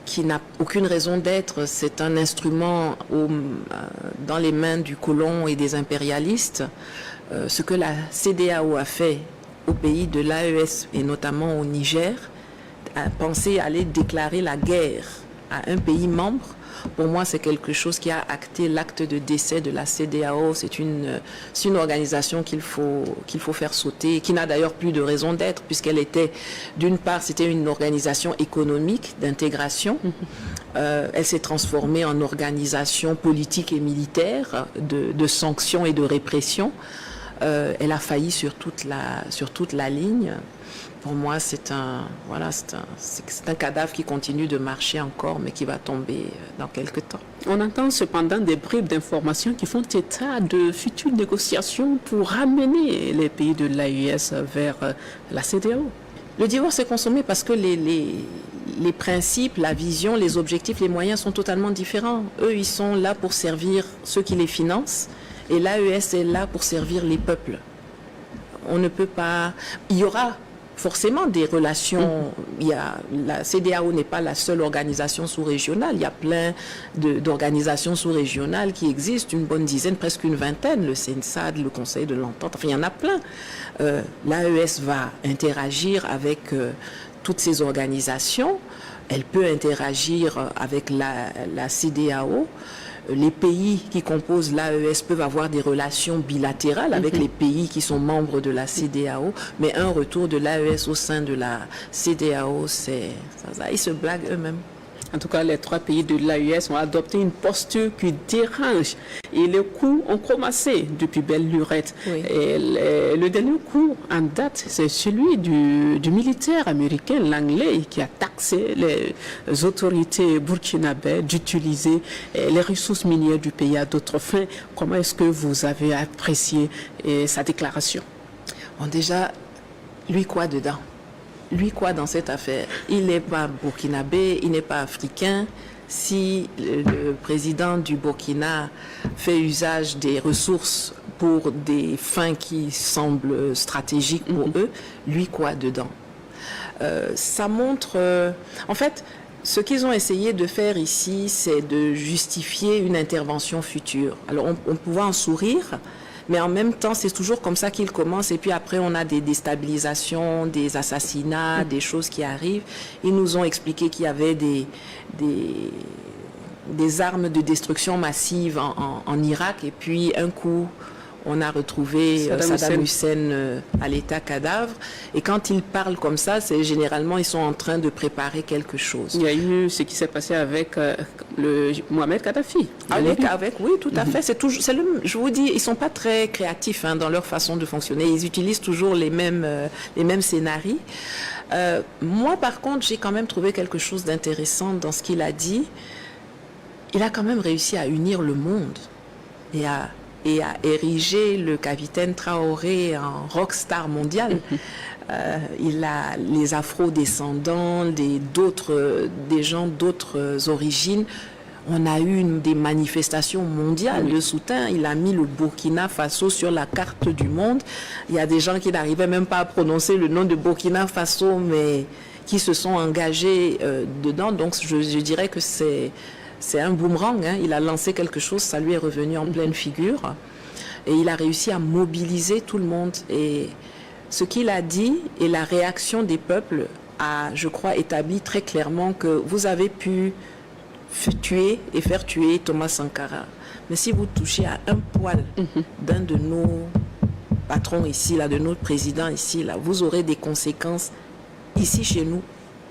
qui n'a aucune raison d'être. C'est un instrument dans les mains du colon et des impérialistes. Ce que la CEDEAO a fait au pays de l'AES et notamment au Niger, à penser aller déclarer la guerre à un pays membre, pour moi c'est quelque chose qui a acté l'acte de décès de la CEDEAO. C'est une organisation qu'il faut faire sauter, qui n'a d'ailleurs plus de raison d'être, puisqu'elle était, d'une part, c'était une organisation économique d'intégration. Elle s'est transformée en organisation politique et militaire de sanctions et de répression. Elle a failli sur toute la ligne. Pour moi, c'est un cadavre qui continue de marcher encore, mais qui va tomber dans quelques temps. On entend cependant des bribes d'informations qui font état de futures négociations pour ramener les pays de l'AES vers la CEDEAO. Le divorce est consommé parce que les principes, la vision, les objectifs, les moyens sont totalement différents. Eux, ils sont là pour servir ceux qui les financent, et l'AES est là pour servir les peuples. On ne peut pas... Il y aura forcément des relations. La CEDEAO n'est pas la seule organisation sous-régionale. Il y a plein d'organisations sous-régionales qui existent, une bonne dizaine, presque une vingtaine, le CENSAD, le Conseil de l'Entente, enfin il y en a plein. L'AES va interagir avec toutes ces organisations. Elle peut interagir avec la CEDEAO. Les pays qui composent l'AES peuvent avoir des relations bilatérales avec les pays qui sont membres de la CEDEAO, mais un retour de l'AES au sein de la CEDEAO, ils se blaguent eux-mêmes. En tout cas, les 3 pays de l'AES ont adopté une posture qui dérange. Et les coups ont commencé depuis belle lurette. Oui. Et le dernier coup en date, c'est celui du militaire américain Langley qui a taxé les autorités burkinabè d'utiliser les ressources minières du pays à d'autres fins. Comment est-ce que vous avez apprécié sa déclaration? Bon, déjà, lui quoi dedans? Lui quoi dans cette affaire? Il n'est pas burkinabé, il n'est pas africain. Si le président du Burkina fait usage des ressources pour des fins qui semblent stratégiques pour eux, lui quoi dedans? Ça montre... en fait, ce qu'ils ont essayé de faire ici, c'est de justifier une intervention future. Alors, on pouvait en sourire, mais en même temps, c'est toujours comme ça qu'ils commencent. Et puis après, on a des déstabilisations, des assassinats, des choses qui arrivent. Ils nous ont expliqué qu'il y avait des armes de destruction massive en Irak. Et puis, un coup, on a retrouvé Saddam Hussein à l'état cadavre. Et quand ils parlent comme ça, c'est généralement, ils sont en train de préparer quelque chose. Il y a eu ce qui s'est passé avec Mohamed Kadhafi. Oui, tout à fait. Je vous dis, ils ne sont pas très créatifs dans leur façon de fonctionner. Ils utilisent toujours les mêmes scénarios. Moi, par contre, j'ai quand même trouvé quelque chose d'intéressant dans ce qu'il a dit. Il a quand même réussi à unir le monde et à ériger le capitaine Traoré en rockstar mondial. Il a les afro-descendants, des gens d'autres origines. On a eu des manifestations mondiales de soutien. Il a mis le Burkina Faso sur la carte du monde. Il y a des gens qui n'arrivaient même pas à prononcer le nom de Burkina Faso, mais qui se sont engagés dedans. Donc je dirais que c'est un boomerang, il a lancé quelque chose, ça lui est revenu en pleine figure. Et il a réussi à mobiliser tout le monde. Et ce qu'il a dit et la réaction des peuples a, je crois, établi très clairement que vous avez pu tuer et faire tuer Thomas Sankara. Mais si vous touchez à un poil d'un de nos patrons ici, de notre président ici, vous aurez des conséquences ici chez nous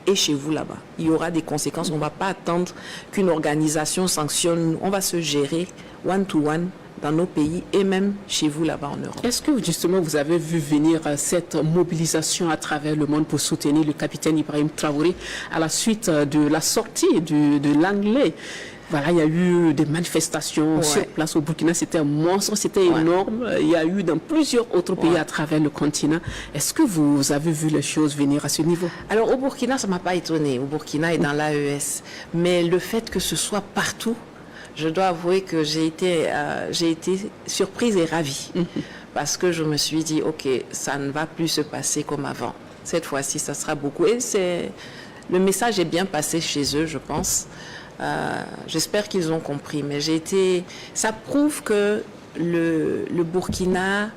et chez vous là-bas. Il y aura des conséquences. On ne va pas attendre qu'une organisation sanctionne. On va se gérer one-to-one dans nos pays et même chez vous là-bas en Europe. Est-ce que justement vous avez vu venir cette mobilisation à travers le monde pour soutenir le capitaine Ibrahim Traoré à la suite de la sortie de Langley? Voilà, il y a eu des manifestations sur place au Burkina, c'était un monstre, c'était énorme. Il y a eu dans plusieurs autres pays à travers le continent. Est-ce que vous avez vu les choses venir à ce niveau? Alors au Burkina, ça ne m'a pas étonné. Au Burkina et dans l'AES. Mais le fait que ce soit partout, je dois avouer que j'ai été surprise et ravie. Parce que je me suis dit, OK, ça ne va plus se passer comme avant. Cette fois-ci, ça sera beaucoup. Et le message est bien passé chez eux, je pense. J'espère qu'ils ont compris, mais ça prouve que le Burkina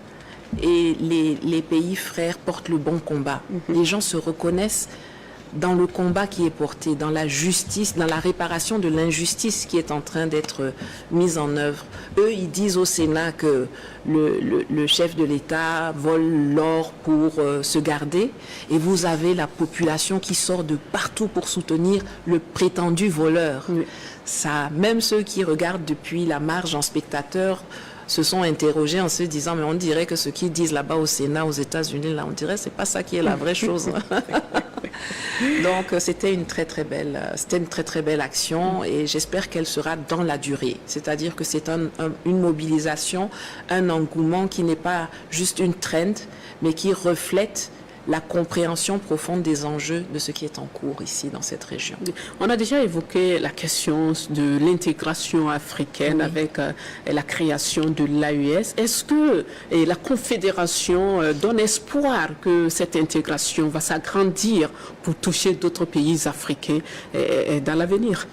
et les pays frères portent le bon combat. Les gens se reconnaissent dans le combat qui est porté, dans la justice, dans la réparation de l'injustice qui est en train d'être mise en œuvre. Eux, ils disent au Sénat que le chef de l'État vole l'or pour se garder, et vous avez la population qui sort de partout pour soutenir le prétendu voleur. Ça, même ceux qui regardent depuis la marge en spectateur se sont interrogés en se disant, mais on dirait que ce qu'ils disent là-bas au Sénat, aux États-Unis, là, on dirait que c'est pas ça qui est la vraie chose. Donc c'était une très très belle action, et j'espère qu'elle sera dans la durée. C'est-à-dire que c'est une mobilisation, un engouement qui n'est pas juste une trend, mais qui reflète la compréhension profonde des enjeux de ce qui est en cours ici dans cette région. On a déjà évoqué la question de l'intégration africaine avec la création de l'AES. Est-ce que la Confédération donne espoir que cette intégration va s'agrandir pour toucher d'autres pays africains dans l'avenir?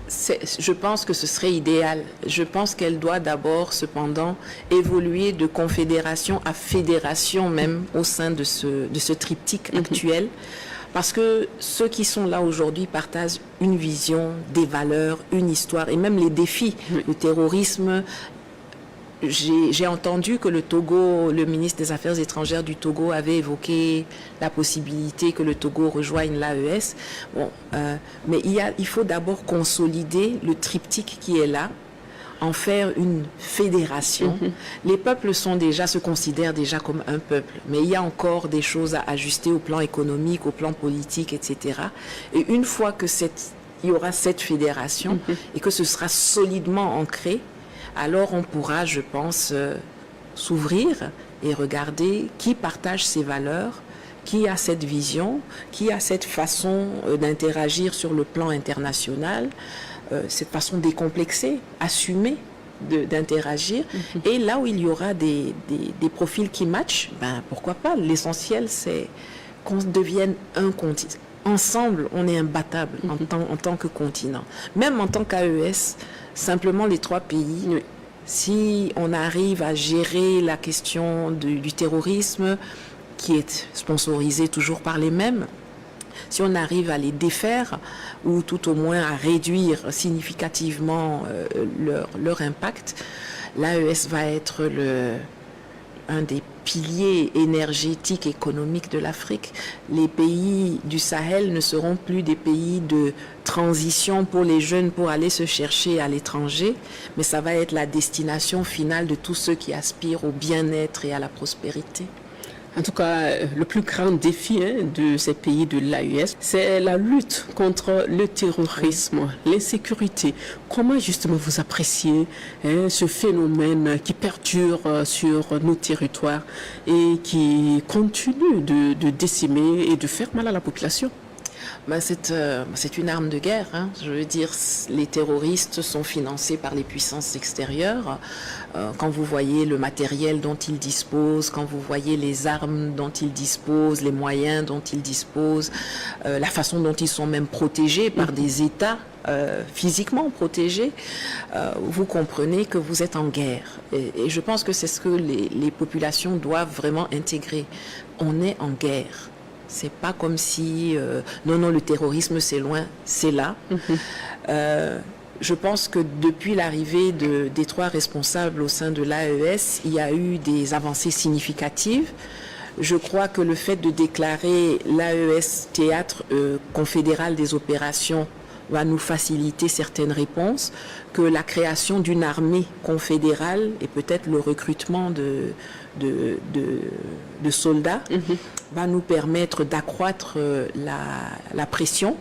Je pense que ce serait idéal. Je pense qu'elle doit d'abord, cependant, évoluer de confédération à fédération même au sein de ce triptyque actuel. Parce que ceux qui sont là aujourd'hui partagent une vision, des valeurs, une histoire et même les défis. Le terrorisme j'ai entendu que le Togo, le ministre des Affaires étrangères du Togo avait évoqué la possibilité que le Togo rejoigne l'AES. Bon, mais il faut d'abord consolider le triptyque qui est là, en faire une fédération. Les peuples se considèrent déjà comme un peuple, mais il y a encore des choses à ajuster au plan économique, au plan politique, etc. Et une fois que il y aura cette fédération et que ce sera solidement ancré, alors on pourra, je pense, s'ouvrir et regarder qui partage ces valeurs, qui a cette vision, qui a cette façon d'interagir sur le plan international, cette façon décomplexée, assumée d'interagir. Et là où il y aura des profils qui matchent, ben, pourquoi pas. L'essentiel, c'est qu'on devienne un continent. Ensemble, on est imbattable en tant que continent. Même en tant qu'AES, simplement les 3 pays, si on arrive à gérer la question du terrorisme, qui est sponsorisé toujours par les mêmes, si on arrive à les défaire ou tout au moins à réduire significativement leur impact, l'AES va être un des piliers énergétiques, économiques de l'Afrique. Les pays du Sahel ne seront plus des pays de transition pour les jeunes pour aller se chercher à l'étranger, mais ça va être la destination finale de tous ceux qui aspirent au bien-être et à la prospérité. En tout cas, le plus grand défi de ces pays de l'AES, c'est la lutte contre le terrorisme, l'insécurité. Comment justement vous appréciez ce phénomène qui perdure sur nos territoires et qui continue de décimer et de faire mal à la population? Ben c'est une arme de guerre. Je veux dire, les terroristes sont financés par les puissances extérieures. Quand vous voyez le matériel dont ils disposent, quand vous voyez les armes dont ils disposent, les moyens dont ils disposent, la façon dont ils sont même protégés par des États, physiquement protégés, vous comprenez que vous êtes en guerre. Et je pense que c'est ce que les populations doivent vraiment intégrer. On est en guerre. C'est pas comme si non, le terrorisme c'est loin, c'est là. Je pense que depuis l'arrivée des 3 responsables au sein de l'AES, il y a eu des avancées significatives. Je crois que le fait de déclarer l'AES théâtre confédéral des opérations va nous faciliter certaines réponses, que la création d'une armée confédérale et peut-être le recrutement de soldats va nous permettre d'accroître la pression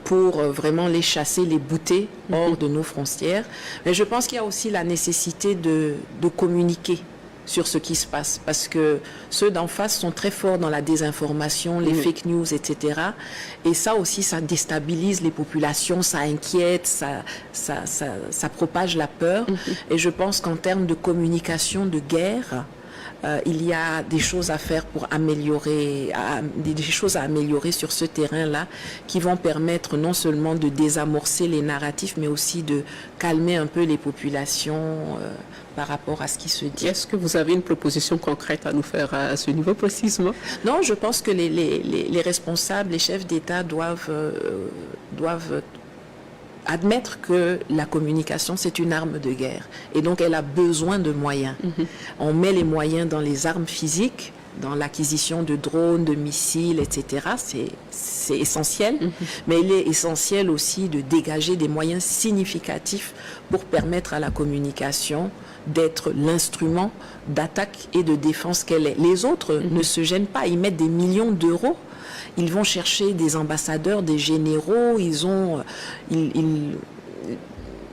pour vraiment les chasser, les bouter hors de nos frontières. Mais je pense qu'il y a aussi la nécessité de communiquer sur ce qui se passe, parce que ceux d'en face sont très forts dans la désinformation, les fake news, etc. Et ça aussi, ça déstabilise les populations, ça inquiète, ça propage la peur. Et je pense qu'en termes de communication de guerre, il y a des choses à faire pour améliorer, des choses à améliorer sur ce terrain-là qui vont permettre non seulement de désamorcer les narratifs, mais aussi de calmer un peu les populations par rapport à ce qui se dit. Est-ce que vous avez une proposition concrète à nous faire à ce niveau précisément? Non, je pense que les responsables, les chefs d'État doivent admettre que la communication, c'est une arme de guerre. Et donc, elle a besoin de moyens. On met les moyens dans les armes physiques, dans l'acquisition de drones, de missiles, etc. C'est essentiel. Mais il est essentiel aussi de dégager des moyens significatifs pour permettre à la communication d'être l'instrument d'attaque et de défense qu'elle est. Les autres ne se gênent pas. Ils mettent des millions d'euros. Ils vont chercher des ambassadeurs, des généraux, ils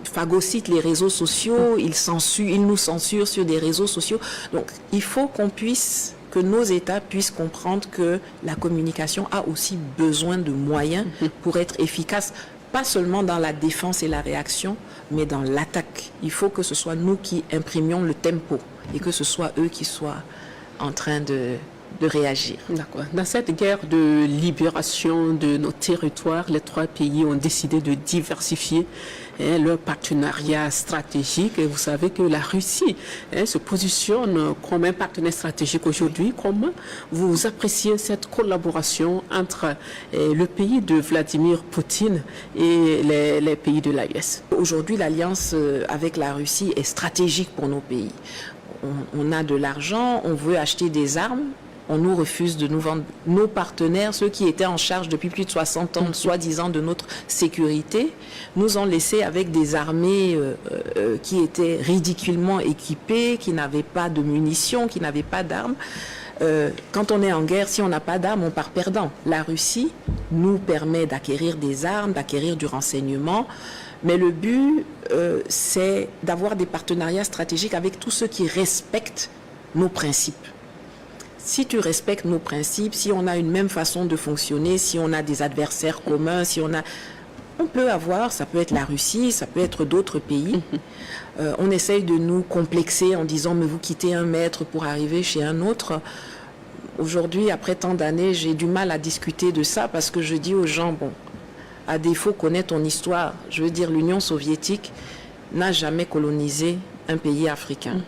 phagocytent les réseaux sociaux, ils nous censurent sur des réseaux sociaux. Donc, il faut que nos États puissent comprendre que la communication a aussi besoin de moyens pour être efficace, pas seulement dans la défense et la réaction, mais dans l'attaque. Il faut que ce soit nous qui imprimions le tempo et que ce soit eux qui soient en train de de réagir. D'accord. Dans cette guerre de libération de nos territoires, les trois pays ont décidé de diversifier leur partenariat stratégique. Et vous savez que la Russie se positionne comme un partenaire stratégique aujourd'hui. Comment vous appréciez cette collaboration entre le pays de Vladimir Poutine et les pays de l'AES? Aujourd'hui, l'alliance avec la Russie est stratégique pour nos pays. On a de l'argent, on veut acheter des armes. On nous refuse de nous vendre. Nos partenaires, ceux qui étaient en charge depuis plus de 60 ans, soi-disant, de notre sécurité, nous ont laissés avec des armées qui étaient ridiculement équipées, qui n'avaient pas de munitions, qui n'avaient pas d'armes. Quand on est en guerre, si on n'a pas d'armes, on part perdant. La Russie nous permet d'acquérir des armes, d'acquérir du renseignement. Mais le but, c'est d'avoir des partenariats stratégiques avec tous ceux qui respectent nos principes. Si tu respectes nos principes, si on a une même façon de fonctionner, si on a des adversaires communs, on peut avoir, ça peut être la Russie, ça peut être d'autres pays. On essaye de nous complexer en disant, mais vous quittez un maître pour arriver chez un autre. Aujourd'hui, après tant d'années, j'ai du mal à discuter de ça parce que je dis aux gens, bon, à défaut, connais ton histoire. Je veux dire, l'Union soviétique n'a jamais colonisé un pays africain.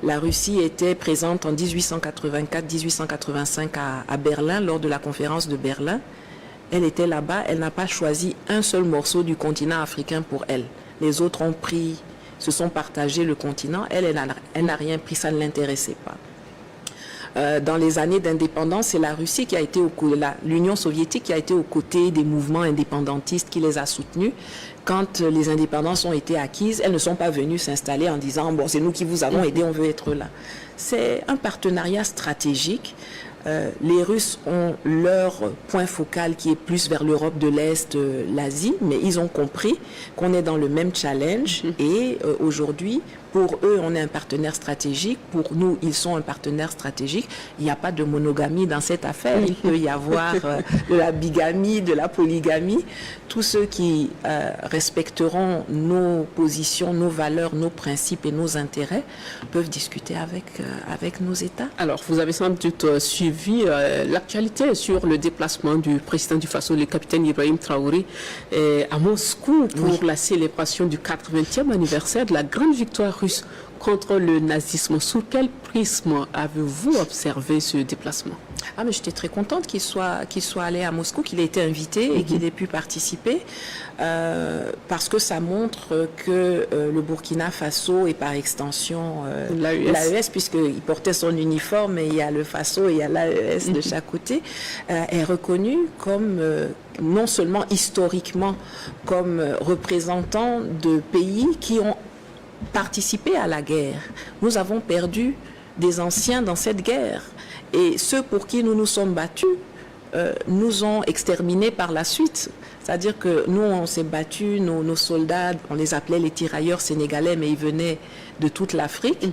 La Russie était présente en 1884-1885 à Berlin, lors de la conférence de Berlin. Elle était là-bas, elle n'a pas choisi un seul morceau du continent africain pour elle. Les autres ont pris, se sont partagés le continent, elle n'a rien pris, ça ne l'intéressait pas. Dans les années d'indépendance, c'est la Russie qui a été l'Union soviétique qui a été aux côtés des mouvements indépendantistes qui les a soutenus. Quand les indépendances ont été acquises, elles ne sont pas venues s'installer en disant « bon, c'est nous qui vous avons aidé, on veut être là ». C'est un partenariat stratégique. Les Russes ont leur point focal qui est plus vers l'Europe de l'Est, l'Asie, mais ils ont compris qu'on est dans le même challenge et aujourd'hui, pour eux, on est un partenaire stratégique. Pour nous, ils sont un partenaire stratégique. Il n'y a pas de monogamie dans cette affaire. Il peut y avoir de la bigamie, de la polygamie. Tous ceux qui respecteront nos positions, nos valeurs, nos principes et nos intérêts peuvent discuter avec nos États. Alors, vous avez sans doute suivi l'actualité sur le déplacement du président du Faso, le capitaine Ibrahim Traoré, à Moscou pour la célébration du 80e anniversaire de la grande victoire russe contre le nazisme. Sous quel prisme avez-vous observé ce déplacement? Ah, mais j'étais très contente qu'il soit allé à Moscou, qu'il ait été invité et qu'il ait pu participer parce que ça montre que le Burkina Faso et par extension l'AES, puisqu'il portait son uniforme et il y a le Faso et il y a l'AES de chaque côté, est reconnu comme non seulement historiquement comme représentant de pays qui ont participé à la guerre. Nous avons perdu des anciens dans cette guerre et ceux pour qui nous nous sommes battus nous ont exterminés par la suite. C'est-à-dire que nous, on s'est battus, nos soldats, on les appelait les tirailleurs sénégalais, mais ils venaient de toute l'Afrique.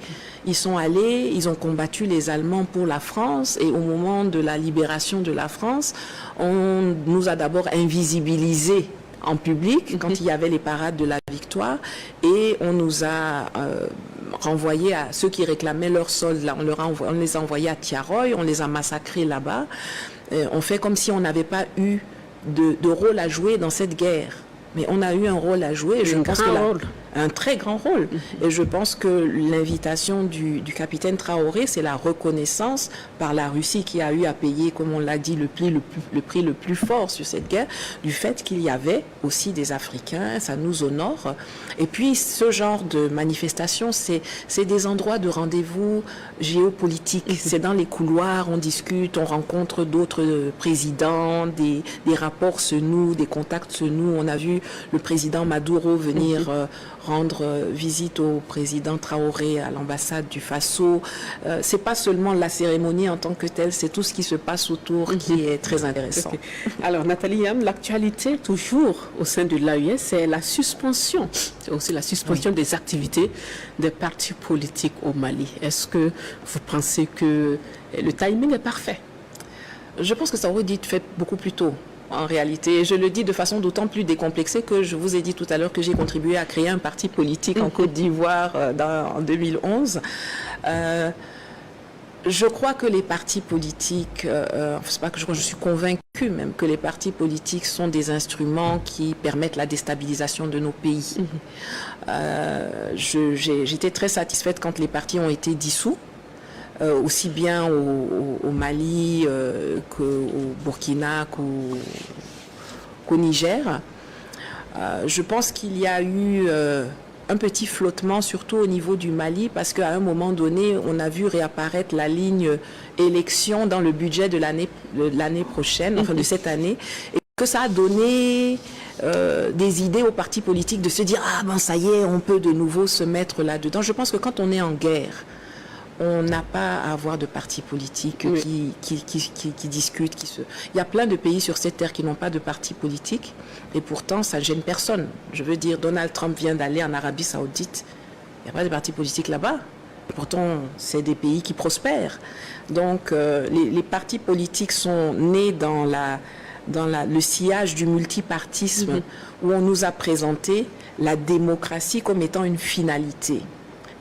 Ils sont allés, ils ont combattu les Allemands pour la France et au moment de la libération de la France, on nous a d'abord invisibilisés en public quand il y avait les parades de la victoire et on nous a renvoyés à ceux qui réclamaient leur solde. Là, on les a envoyés à Tiaroy, on les a massacrés là-bas. On fait comme si on n'avait pas eu de rôle à jouer dans cette guerre. Mais on a eu un rôle à jouer. Un très grand rôle. Et je pense que l'invitation du capitaine Traoré, c'est la reconnaissance par la Russie qui a eu à payer, comme on l'a dit, le prix le plus fort sur cette guerre, du fait qu'il y avait aussi des Africains, ça nous honore. Et puis ce genre de manifestation, c'est des endroits de rendez-vous géopolitiques. C'est dans les couloirs, on discute, on rencontre d'autres présidents, des rapports se nouent, des contacts se nouent. On a vu le président Maduro venir rendre visite au président Traoré à l'ambassade du Faso. C'est pas seulement la cérémonie en tant que telle, c'est tout ce qui se passe autour qui est très intéressant. Okay. Alors Nathalie Yam, l'actualité toujours au sein de l'AES, c'est la suspension, c'est aussi la suspension des activités des partis politiques au Mali. Est-ce que vous pensez que le timing est parfait? Je pense que ça aurait dû être fait beaucoup plus tôt. En réalité, je le dis de façon d'autant plus décomplexée que je vous ai dit tout à l'heure que j'ai contribué à créer un parti politique en Côte d'Ivoire en 2011. Je crois que les partis politiques, c'est pas que je suis convaincue même que les partis politiques sont des instruments qui permettent la déstabilisation de nos pays. J'étais très satisfaite quand les partis ont été dissous, aussi bien au Mali qu'au Burkina qu'au Niger. Je pense qu'il y a eu un petit flottement, surtout au niveau du Mali, parce qu'à un moment donné, on a vu réapparaître la ligne élection dans le budget de l'année prochaine, enfin de cette année, et que ça a donné des idées aux partis politiques de se dire « Ah ben ça y est, on peut de nouveau se mettre là-dedans ». Je pense que quand on est en guerre, on n'a pas à avoir de partis politiques qui discutent. Il y a plein de pays sur cette terre qui n'ont pas de partis politiques et pourtant ça ne gêne personne. Je veux dire, Donald Trump vient d'aller en Arabie Saoudite. Il n'y a pas de partis politiques là-bas. Et pourtant, c'est des pays qui prospèrent. Donc, les partis politiques sont nés dans le sillage du multipartisme où on nous a présenté la démocratie comme étant une finalité.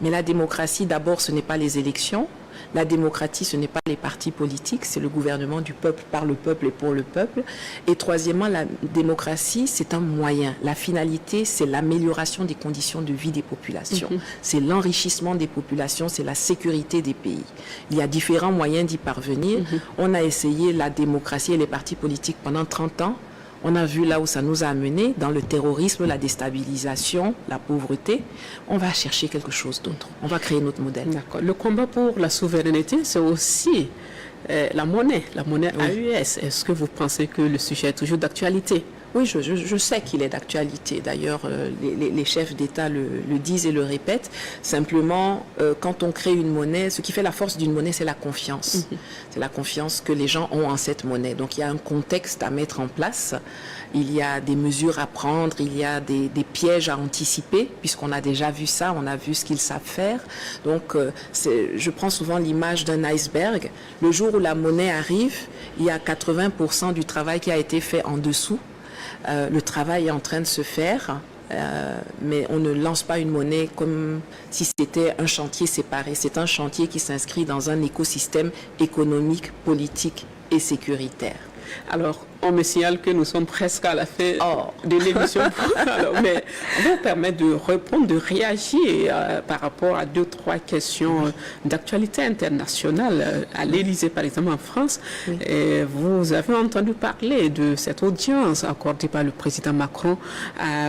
Mais la démocratie, d'abord, ce n'est pas les élections. La démocratie, ce n'est pas les partis politiques, c'est le gouvernement du peuple, par le peuple et pour le peuple. Et troisièmement, la démocratie, c'est un moyen. La finalité, c'est l'amélioration des conditions de vie des populations. C'est l'enrichissement des populations, c'est la sécurité des pays. Il y a différents moyens d'y parvenir. On a essayé la démocratie et les partis politiques pendant 30 ans. On a vu là où ça nous a amené, dans le terrorisme, la déstabilisation, la pauvreté. On va chercher quelque chose d'autre. On va créer notre modèle. D'accord. Le combat pour la souveraineté, c'est aussi la monnaie AES. Est-ce que vous pensez que le sujet est toujours d'actualité? Oui, je sais qu'il est d'actualité. D'ailleurs, les chefs d'État le disent et le répètent. Simplement, quand on crée une monnaie, ce qui fait la force d'une monnaie, c'est la confiance. C'est la confiance que les gens ont en cette monnaie. Donc, il y a un contexte à mettre en place. Il y a des mesures à prendre. Il y a des pièges à anticiper, puisqu'on a déjà vu ça. On a vu ce qu'ils savent faire. Donc, je prends souvent l'image d'un iceberg. Le jour où la monnaie arrive, il y a 80% du travail qui a été fait en dessous. Le travail est en train de se faire, mais on ne lance pas une monnaie comme si c'était un chantier séparé. C'est un chantier qui s'inscrit dans un écosystème économique, politique et sécuritaire. Alors, on me signale que nous sommes presque à la fin de l'émission. Mais on va vous permettre de répondre, de réagir par rapport à 2-3 questions d'actualité internationale. À l'Élysée, par exemple, en France, et vous avez entendu parler de cette audience accordée par le président Macron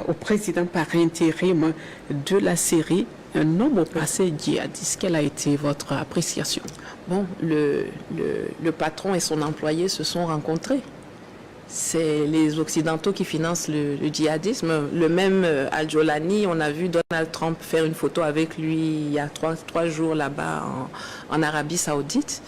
au président par intérim de la Syrie, un homme au passé djihadiste. Quelle a été votre appréciation? Bon, le patron et son employé se sont rencontrés. C'est les Occidentaux qui financent le djihadisme. Le même Al-Jolani, on a vu Donald Trump faire une photo avec lui il y a trois jours là-bas en Arabie Saoudite.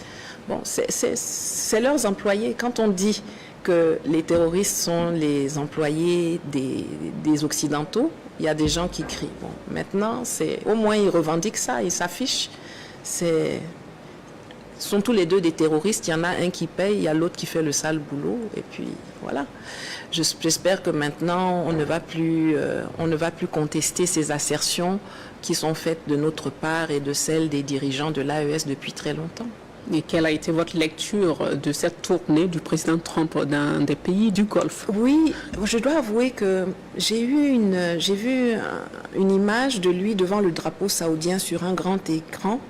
Bon, c'est leurs employés. Quand on dit que les terroristes sont les employés des Occidentaux, il y a des gens qui crient. Bon, maintenant, au moins ils revendiquent ça, ils s'affichent. Ce sont tous les deux des terroristes. Il y en a un qui paye, il y a l'autre qui fait le sale boulot. Et puis, voilà. J'espère que maintenant, on ne va plus contester ces assertions qui sont faites de notre part et de celles des dirigeants de l'AES depuis très longtemps. Et quelle a été votre lecture de cette tournée du président Trump dans des pays du Golfe? Oui, je dois avouer que j'ai vu une image de lui devant le drapeau saoudien sur un grand écran.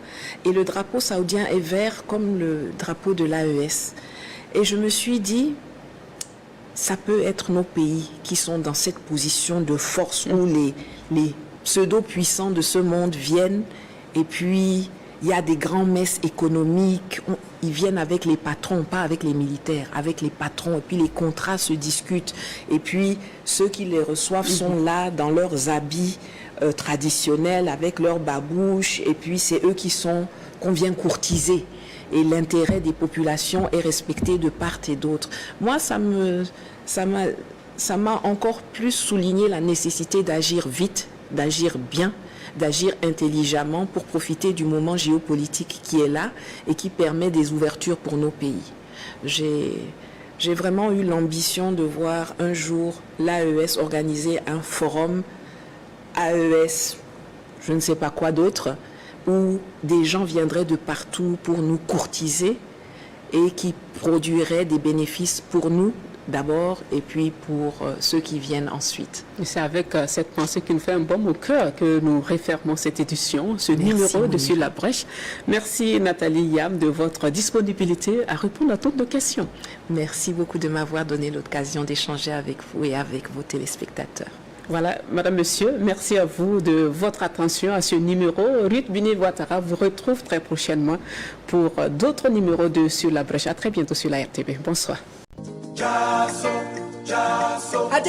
Et le drapeau saoudien est vert comme le drapeau de l'AES. Et je me suis dit, ça peut être nos pays qui sont dans cette position de force où les pseudo-puissants de ce monde viennent et puis il y a des grands messes économiques, ils viennent avec les patrons, pas avec les militaires, avec les patrons, et puis les contrats se discutent, et puis ceux qui les reçoivent sont là dans leurs habits traditionnels, avec leurs babouches, et puis c'est eux qu'on vient courtiser, et l'intérêt des populations est respecté de part et d'autre. Moi, ça m'a encore plus souligné la nécessité d'agir vite, d'agir bien, d'agir intelligemment pour profiter du moment géopolitique qui est là et qui permet des ouvertures pour nos pays. J'ai vraiment eu l'ambition de voir un jour l'AES organiser un forum AES, je ne sais pas quoi d'autre, où des gens viendraient de partout pour nous courtiser et qui produiraient des bénéfices pour nous d'abord et puis pour ceux qui viennent ensuite. Et c'est avec cette pensée qui nous fait un baume au cœur que nous refermons cette édition, ce Merci, numéro de Sur Monique. la brèche. Merci Nathalie Yam de votre disponibilité à répondre à toutes nos questions. Merci beaucoup de m'avoir donné l'occasion d'échanger avec vous et avec vos téléspectateurs. Voilà, Madame, Monsieur, merci à vous de votre attention à ce numéro. Ruth Binet-Ouattara vous retrouve très prochainement pour d'autres numéros de Sur la brèche. À très bientôt sur la RTB. Bonsoir. Ade